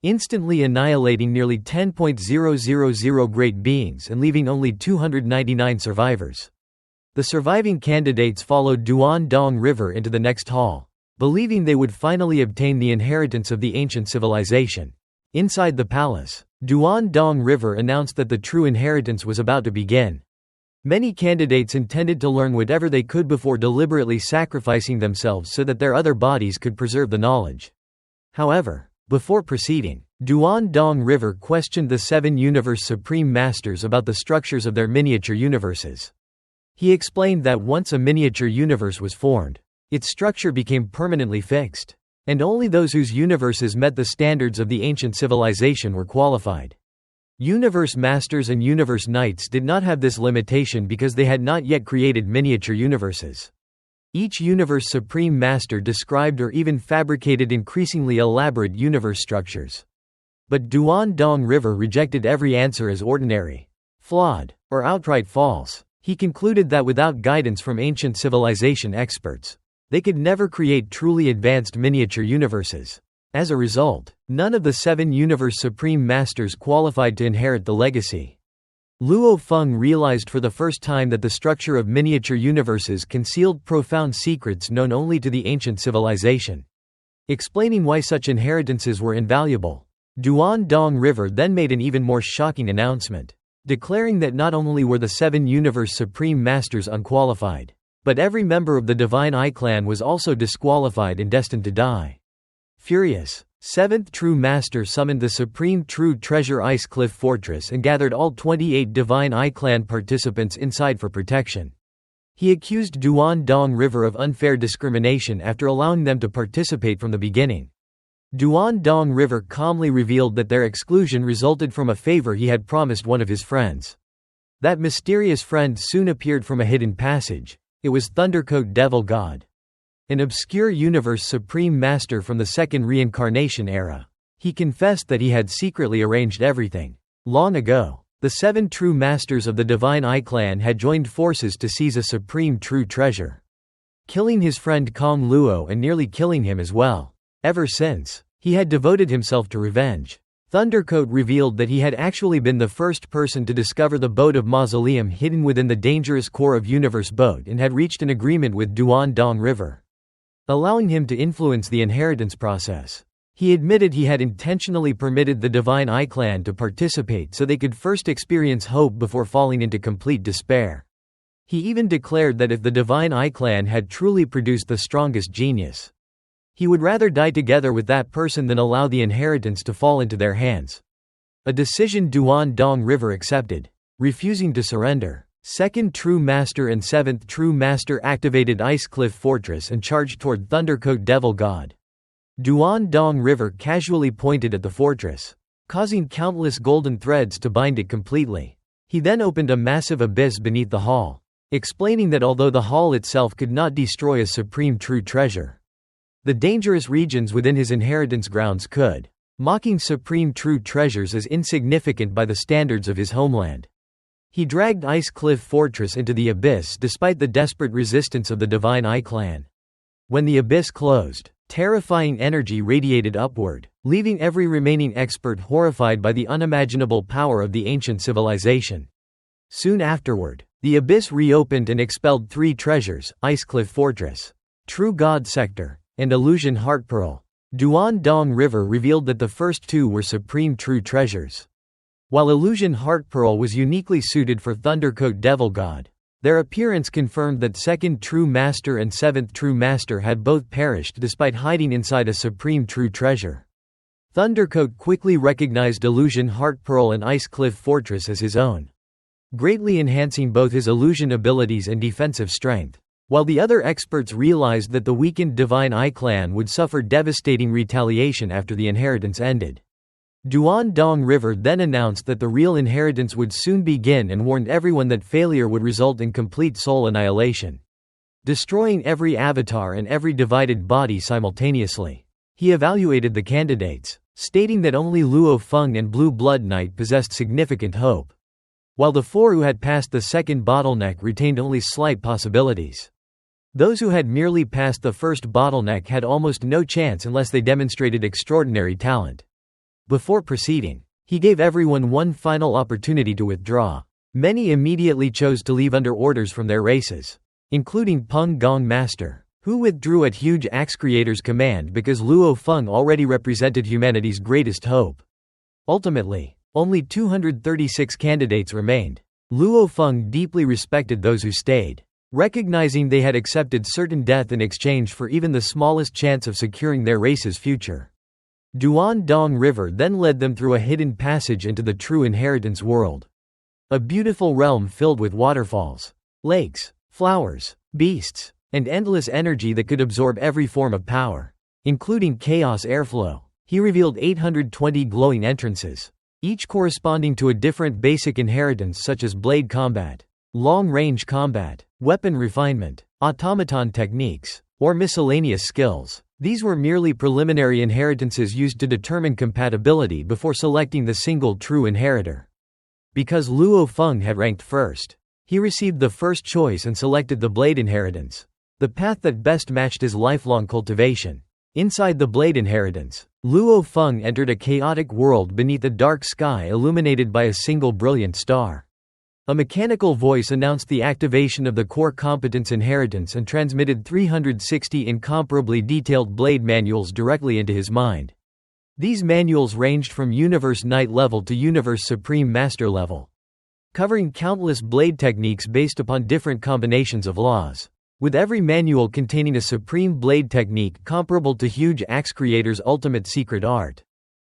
instantly annihilating nearly 10,000 great beings and leaving only 299 survivors. The surviving candidates followed Duan Dong River into the next hall, believing they would finally obtain the inheritance of the ancient civilization. Inside the palace, Duan Dong River announced that the true inheritance was about to begin. Many candidates intended to learn whatever they could before deliberately sacrificing themselves so that their other bodies could preserve the knowledge. However, before proceeding, Duan Dong River questioned the 7 Universe Supreme Masters about the structures of their miniature universes. He explained that once a miniature universe was formed, its structure became permanently fixed, and only those whose universes met the standards of the ancient civilization were qualified. Universe Masters and Universe Knights did not have this limitation because they had not yet created miniature universes. Each Universe Supreme Master described or even fabricated increasingly elaborate universe structures. But Duan Dong River rejected every answer as ordinary, flawed, or outright false. He concluded that without guidance from ancient civilization experts, they could never create truly advanced miniature universes. As a result, none of the 7 Universe Supreme Masters qualified to inherit the legacy. Luo Feng realized for the first time that the structure of miniature universes concealed profound secrets known only to the ancient civilization. Explaining why such inheritances were invaluable, Duan Dong River then made an even more shocking announcement, declaring that not only were the 7 Universe Supreme Masters unqualified, but every member of the Divine Eye clan was also disqualified and destined to die. Furious, 7th True Master summoned the Supreme True Treasure Ice Cliff Fortress and gathered all 28 Divine Eye clan participants inside for protection. He accused Duan Dong River of unfair discrimination after allowing them to participate from the beginning. Duan Dong River calmly revealed that their exclusion resulted from a favor he had promised one of his friends. That mysterious friend soon appeared from a hidden passage. It was Thundercoat Devil God, an obscure Universe Supreme Master from the second reincarnation era. He confessed that he had secretly arranged everything. Long ago, the 7 true masters of the Divine Eye clan had joined forces to seize a supreme true treasure, killing his friend Kong Luo and nearly killing him as well. Ever since, he had devoted himself to revenge. Thundercoat revealed that he had actually been the first person to discover the boat of Mausoleum hidden within the dangerous core of Universe Boat and had reached an agreement with Duan Dong River, allowing him to influence the inheritance process. He admitted he had intentionally permitted the Divine Eye clan to participate so they could first experience hope before falling into complete despair. He even declared that if the Divine Eye clan had truly produced the strongest genius, he would rather die together with that person than allow the inheritance to fall into their hands. A decision Duan Dong River accepted, refusing to surrender. 2nd True Master and 7th True Master activated Ice Cliff Fortress and charged toward Thundercoat Devil God. Duan Dong River casually pointed at the fortress, causing countless golden threads to bind it completely. He then opened a massive abyss beneath the hall, explaining that although the hall itself could not destroy a supreme true treasure, the dangerous regions within his inheritance grounds could, mocking supreme true treasures as insignificant by the standards of his homeland. He dragged Ice Cliff Fortress into the abyss despite the desperate resistance of the Divine Eye clan. When the abyss closed, terrifying energy radiated upward, leaving every remaining expert horrified by the unimaginable power of the ancient civilization. Soon afterward, the abyss reopened and expelled 3 treasures: Ice Cliff Fortress, True God Sector, and Illusion Heart Pearl. Duan Dong River revealed that the first 2 were supreme true treasures, while Illusion Heart Pearl was uniquely suited for Thundercoat Devil God. Their appearance confirmed that 2nd True Master and 7th True Master had both perished despite hiding inside a supreme true treasure. Thundercoat quickly recognized Illusion Heart Pearl and Ice Cliff Fortress as his own, greatly enhancing both his illusion abilities and defensive strength. While the other experts realized that the weakened Divine Eye clan would suffer devastating retaliation after the inheritance ended. Duan Dong River then announced that the real inheritance would soon begin and warned everyone that failure would result in complete soul annihilation, destroying every avatar and every divided body simultaneously. He evaluated the candidates, stating that only Luo Feng and Blue Blood Knight possessed significant hope, while the 4 who had passed the second bottleneck retained only slight possibilities. Those who had merely passed the first bottleneck had almost no chance unless they demonstrated extraordinary talent. Before proceeding, he gave everyone one final opportunity to withdraw. Many immediately chose to leave under orders from their races, including Peng Gong Master, who withdrew at Huge Axe Creator's command because Luo Feng already represented humanity's greatest hope. Ultimately, only 236 candidates remained. Luo Feng deeply respected those who stayed, recognizing they had accepted certain death in exchange for even the smallest chance of securing their race's future. Duan Dong River then led them through a hidden passage into the true inheritance world. A beautiful realm filled with waterfalls, lakes, flowers, beasts, and endless energy that could absorb every form of power, including chaos airflow. He revealed 820 glowing entrances, each corresponding to a different basic inheritance such as blade combat, long-range combat, weapon refinement, automaton techniques, or miscellaneous skills. These were merely preliminary inheritances used to determine compatibility before selecting the single true inheritor. Because Luo Feng had ranked first, he received the first choice and selected the blade inheritance, the path that best matched his lifelong cultivation. Inside the blade inheritance, Luo Feng entered a chaotic world beneath a dark sky illuminated by a single brilliant star. A mechanical voice announced the activation of the core competence inheritance and transmitted 360 incomparably detailed blade manuals directly into his mind. These manuals ranged from Universe Knight level to Universe Supreme Master level, covering countless blade techniques based upon different combinations of laws, with every manual containing a supreme blade technique comparable to Huge Axe Creator's ultimate secret art.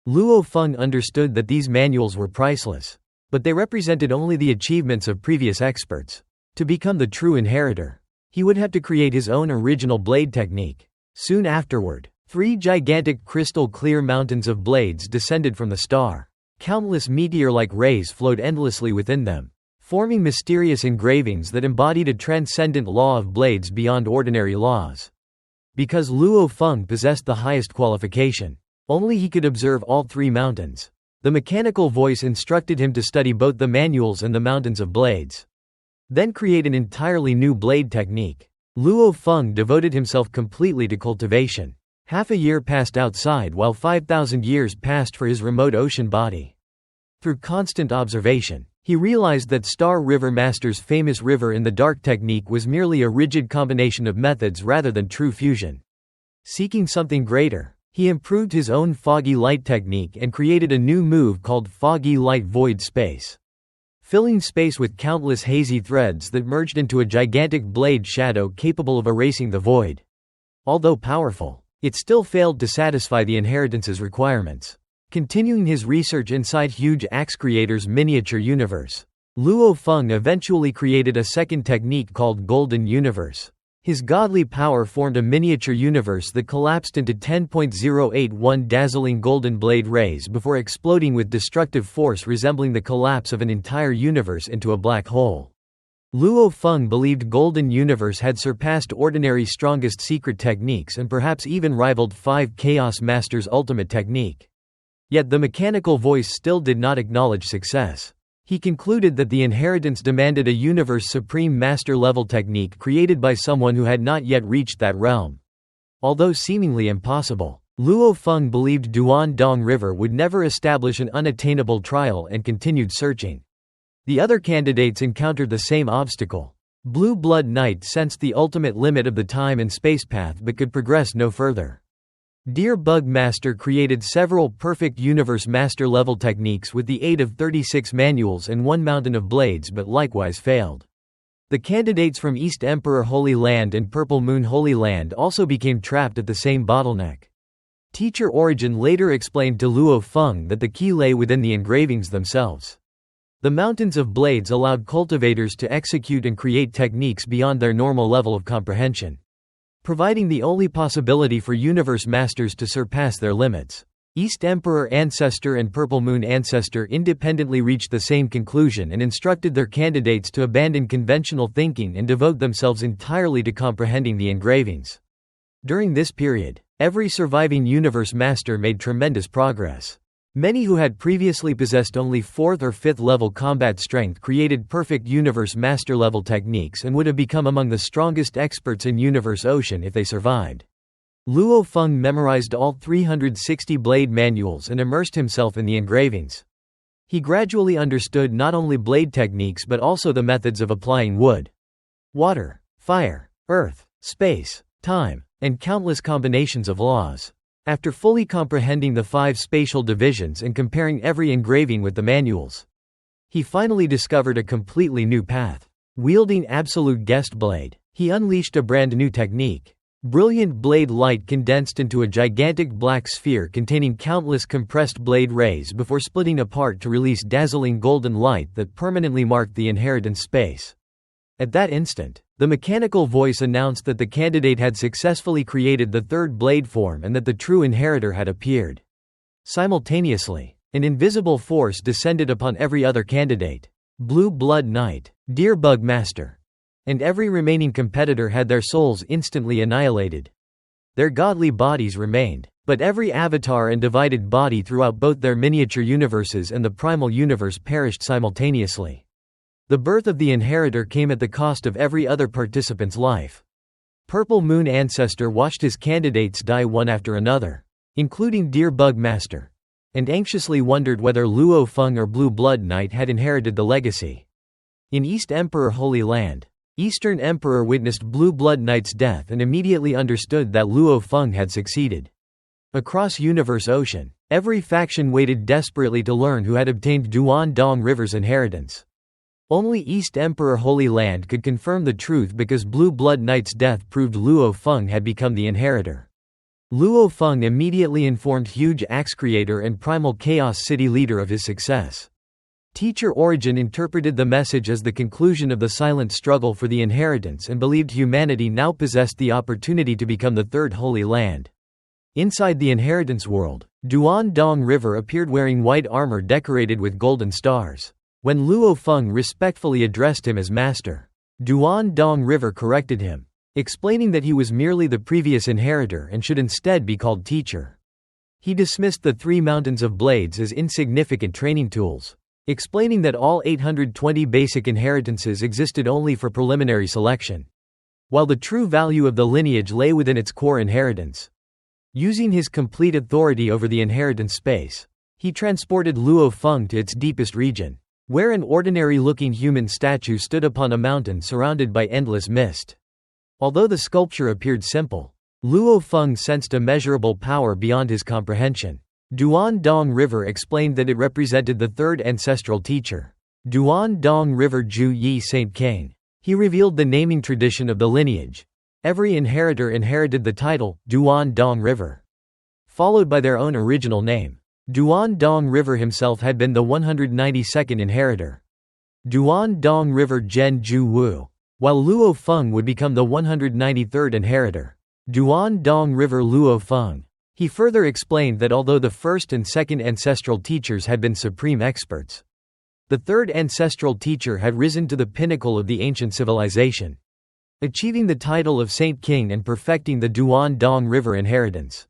Luo Feng understood that these manuals were priceless, but they represented only the achievements of previous experts. To become the true inheritor, he would have to create his own original blade technique. Soon afterward, 3 gigantic crystal-clear mountains of blades descended from the star. Countless meteor-like rays flowed endlessly within them, forming mysterious engravings that embodied a transcendent law of blades beyond ordinary laws. Because Luo Feng possessed the highest qualification, only he could observe all 3 mountains. The mechanical voice instructed him to study both the manuals and the mountains of blades, then create an entirely new blade technique. Luo Feng devoted himself completely to cultivation. Half a year passed outside while 5,000 years passed for his remote ocean body. Through constant observation, he realized that Star River Master's famous river in the dark technique was merely a rigid combination of methods rather than true fusion. Seeking something greater, he improved his own foggy light technique and created a new move called Foggy Light Void Space, filling space with countless hazy threads that merged into a gigantic blade shadow capable of erasing the void. Although powerful, it still failed to satisfy the inheritance's requirements. Continuing his research inside Huge Axe Creator's miniature universe, Luo Feng eventually created a second technique called Golden Universe. His godly power formed a miniature universe that collapsed into 10.081 dazzling golden blade rays before exploding with destructive force resembling the collapse of an entire universe into a black hole. Luo Feng believed Golden Universe had surpassed ordinary strongest secret techniques and perhaps even rivaled 5 Chaos Masters' ultimate technique. Yet the mechanical voice still did not acknowledge success. He concluded that the inheritance demanded a Universe Supreme Master-level technique created by someone who had not yet reached that realm. Although seemingly impossible, Luo Feng believed Duan Dong River would never establish an unattainable trial and continued searching. The other candidates encountered the same obstacle. Blue Blood Knight sensed the ultimate limit of the time and space path but could progress no further. Deer Bug Master created several perfect Universe Master-level techniques with the aid of 36 manuals and 1 mountain of blades but likewise failed. The candidates from East Emperor Holy Land and Purple Moon Holy Land also became trapped at the same bottleneck. Teacher Origin later explained to Luo Feng that the key lay within the engravings themselves. The mountains of blades allowed cultivators to execute and create techniques beyond their normal level of comprehension, providing the only possibility for Universe Masters to surpass their limits. East Emperor Ancestor and Purple Moon Ancestor independently reached the same conclusion and instructed their candidates to abandon conventional thinking and devote themselves entirely to comprehending the engravings. During this period, every surviving Universe Master made tremendous progress. Many who had previously possessed only 4th or 5th level combat strength created perfect Universe Master level techniques and would have become among the strongest experts in Universe Ocean if they survived. Luo Feng memorized all 360 blade manuals and immersed himself in the engravings. He gradually understood not only blade techniques but also the methods of applying wood, water, fire, earth, space, time, and countless combinations of laws. After fully comprehending the 5 spatial divisions and comparing every engraving with the manuals, he finally discovered a completely new path. Wielding Absolute Guest Blade, he unleashed a brand new technique. Brilliant blade light condensed into a gigantic black sphere containing countless compressed blade rays before splitting apart to release dazzling golden light that permanently marked the inheritance space. At that instant, the mechanical voice announced that the candidate had successfully created the 3rd blade form and that the true inheritor had appeared. Simultaneously, an invisible force descended upon every other candidate. Blue Blood Knight, Deer Bug Master, and every remaining competitor had their souls instantly annihilated. Their godly bodies remained, but every avatar and divided body throughout both their miniature universes and the primal universe perished simultaneously. The birth of the inheritor came at the cost of every other participant's life. Purple Moon Ancestor watched his candidates die one after another, including Deer Bug Master, and anxiously wondered whether Luo Feng or Blue Blood Knight had inherited the legacy. In East Emperor Holy Land, Eastern Emperor witnessed Blue Blood Knight's death and immediately understood that Luo Feng had succeeded. Across Universe Ocean, every faction waited desperately to learn who had obtained Duan Dong River's inheritance. Only East Emperor Holy Land could confirm the truth because Blue Blood Knight's death proved Luo Feng had become the inheritor. Luo Feng immediately informed Huge Axe Creator and Primal Chaos City leader of his success. Teacher Origin interpreted the message as the conclusion of the silent struggle for the inheritance and believed humanity now possessed the opportunity to become the 3rd Holy Land. Inside the inheritance world, Duan Dong River appeared wearing white armor decorated with golden stars. When Luo Feng respectfully addressed him as master, Duan Dong River corrected him, explaining that he was merely the previous inheritor and should instead be called teacher. He dismissed the 3 mountains of blades as insignificant training tools, explaining that all 820 basic inheritances existed only for preliminary selection, while the true value of the lineage lay within its core inheritance. Using his complete authority over the inheritance space, he transported Luo Feng to its deepest region, where an ordinary-looking human statue stood upon a mountain surrounded by endless mist. Although the sculpture appeared simple, Luo Feng sensed immeasurable power beyond his comprehension. Duan Dong River explained that it represented the 3rd ancestral teacher, Duan Dong River Ju Yi Saint Kane. He revealed the naming tradition of the lineage. Every inheritor inherited the title, Duan Dong River, followed by their own original name. Duan Dong River himself had been the 192nd inheritor, Duan Dong River Zhen Ju Wu, while Luo Feng would become the 193rd inheritor, Duan Dong River Luo Feng. He further explained that although the 1st and 2nd ancestral teachers had been supreme experts, The third ancestral teacher had risen to the pinnacle of the ancient civilization, achieving the title of Saint King and perfecting the Duan-Dong River inheritance.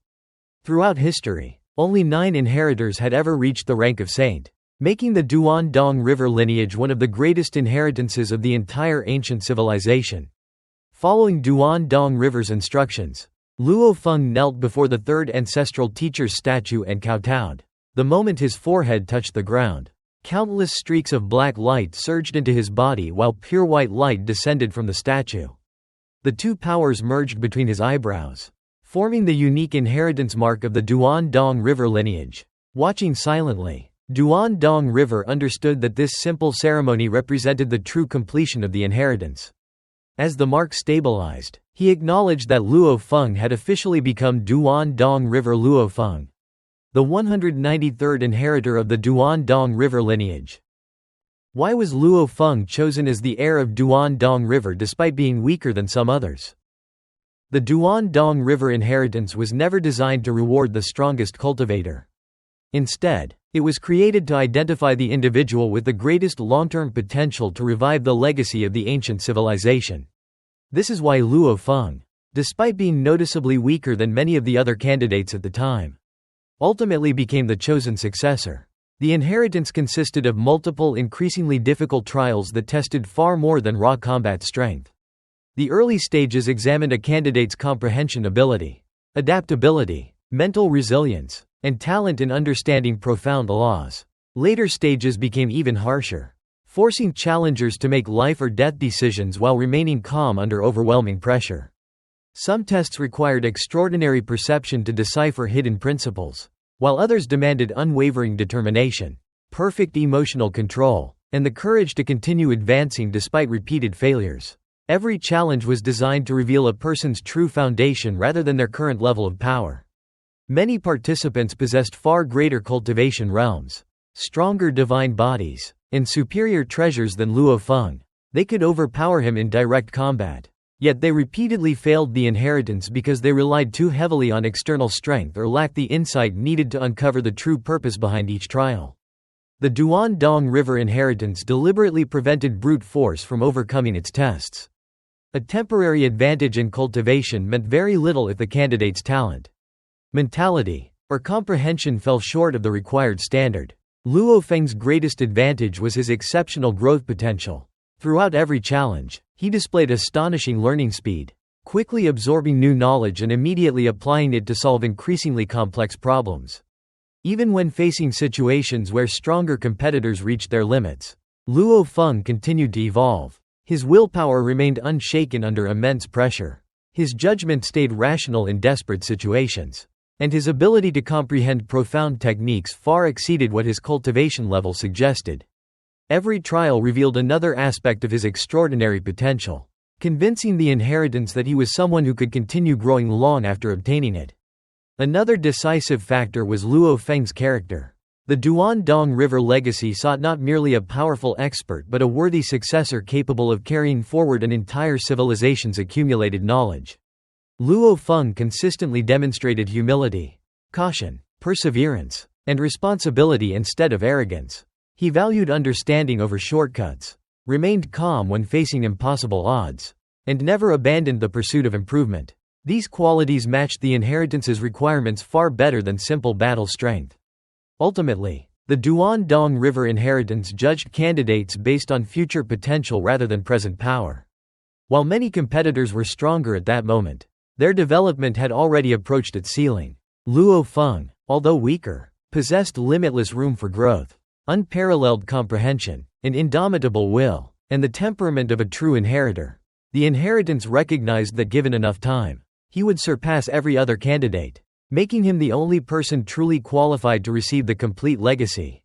Throughout history, only 9 inheritors had ever reached the rank of saint, making the Duan-Dong River lineage one of the greatest inheritances of the entire ancient civilization. Following Duan-Dong River's instructions, Luo Feng knelt before the third ancestral teacher's statue and kowtowed. The moment his forehead touched the ground, countless streaks of black light surged into his body while pure white light descended from the statue. The two powers merged between his eyebrows, forming the unique inheritance mark of the Duan-Dong River lineage. Watching silently, Duan-Dong River understood that this simple ceremony represented the true completion of the inheritance. As the mark stabilized, he acknowledged that Luo Feng had officially become Duan-Dong River Luo Feng, the 193rd inheritor of the Duan-Dong River lineage. Why was Luo Feng chosen as the heir of Duan-Dong River despite being weaker than some others? The Duan-Dong River inheritance was never designed to reward the strongest cultivator. Instead, it was created to identify the individual with the greatest long-term potential to revive the legacy of the ancient civilization. This is why Luo Feng, despite being noticeably weaker than many of the other candidates at the time, ultimately became the chosen successor. The inheritance consisted of multiple increasingly difficult trials that tested far more than raw combat strength. The early stages examined a candidate's comprehension ability, adaptability, mental resilience, and talent in understanding profound laws. Later stages became even harsher, forcing challengers to make life or death decisions while remaining calm under overwhelming pressure. Some tests required extraordinary perception to decipher hidden principles, while others demanded unwavering determination, perfect emotional control, and the courage to continue advancing despite repeated failures. Every challenge was designed to reveal a person's true foundation rather than their current level of power. Many participants possessed far greater cultivation realms, stronger divine bodies, and superior treasures than Luo Feng. They could overpower him in direct combat. Yet they repeatedly failed the inheritance because they relied too heavily on external strength or lacked the insight needed to uncover the true purpose behind each trial. The Duan-Dong River inheritance deliberately prevented brute force from overcoming its tests. A temporary advantage in cultivation meant very little if the candidate's talent, mentality, or comprehension fell short of the required standard. Luo Feng's greatest advantage was his exceptional growth potential. Throughout every challenge, he displayed astonishing learning speed, quickly absorbing new knowledge and immediately applying it to solve increasingly complex problems. Even when facing situations where stronger competitors reached their limits, Luo Feng continued to evolve. His willpower remained unshaken under immense pressure. His judgment stayed rational in desperate situations, and his ability to comprehend profound techniques far exceeded what his cultivation level suggested. Every trial revealed another aspect of his extraordinary potential, convincing the inheritance that he was someone who could continue growing long after obtaining it. Another decisive factor was Luo Feng's character. The Duan-Dong River legacy sought not merely a powerful expert but a worthy successor capable of carrying forward an entire civilization's accumulated knowledge. Luo Feng consistently demonstrated humility, caution, perseverance, and responsibility instead of arrogance. He valued understanding over shortcuts, remained calm when facing impossible odds, and never abandoned the pursuit of improvement. These qualities matched the inheritance's requirements far better than simple battle strength. Ultimately, the Duan-Dong River inheritance judged candidates based on future potential rather than present power. While many competitors were stronger at that moment, their development had already approached its ceiling. Luo Feng, although weaker, possessed limitless room for growth, unparalleled comprehension, an indomitable will, and the temperament of a true inheritor. The inheritance recognized that given enough time, he would surpass every other candidate, making him the only person truly qualified to receive the complete legacy.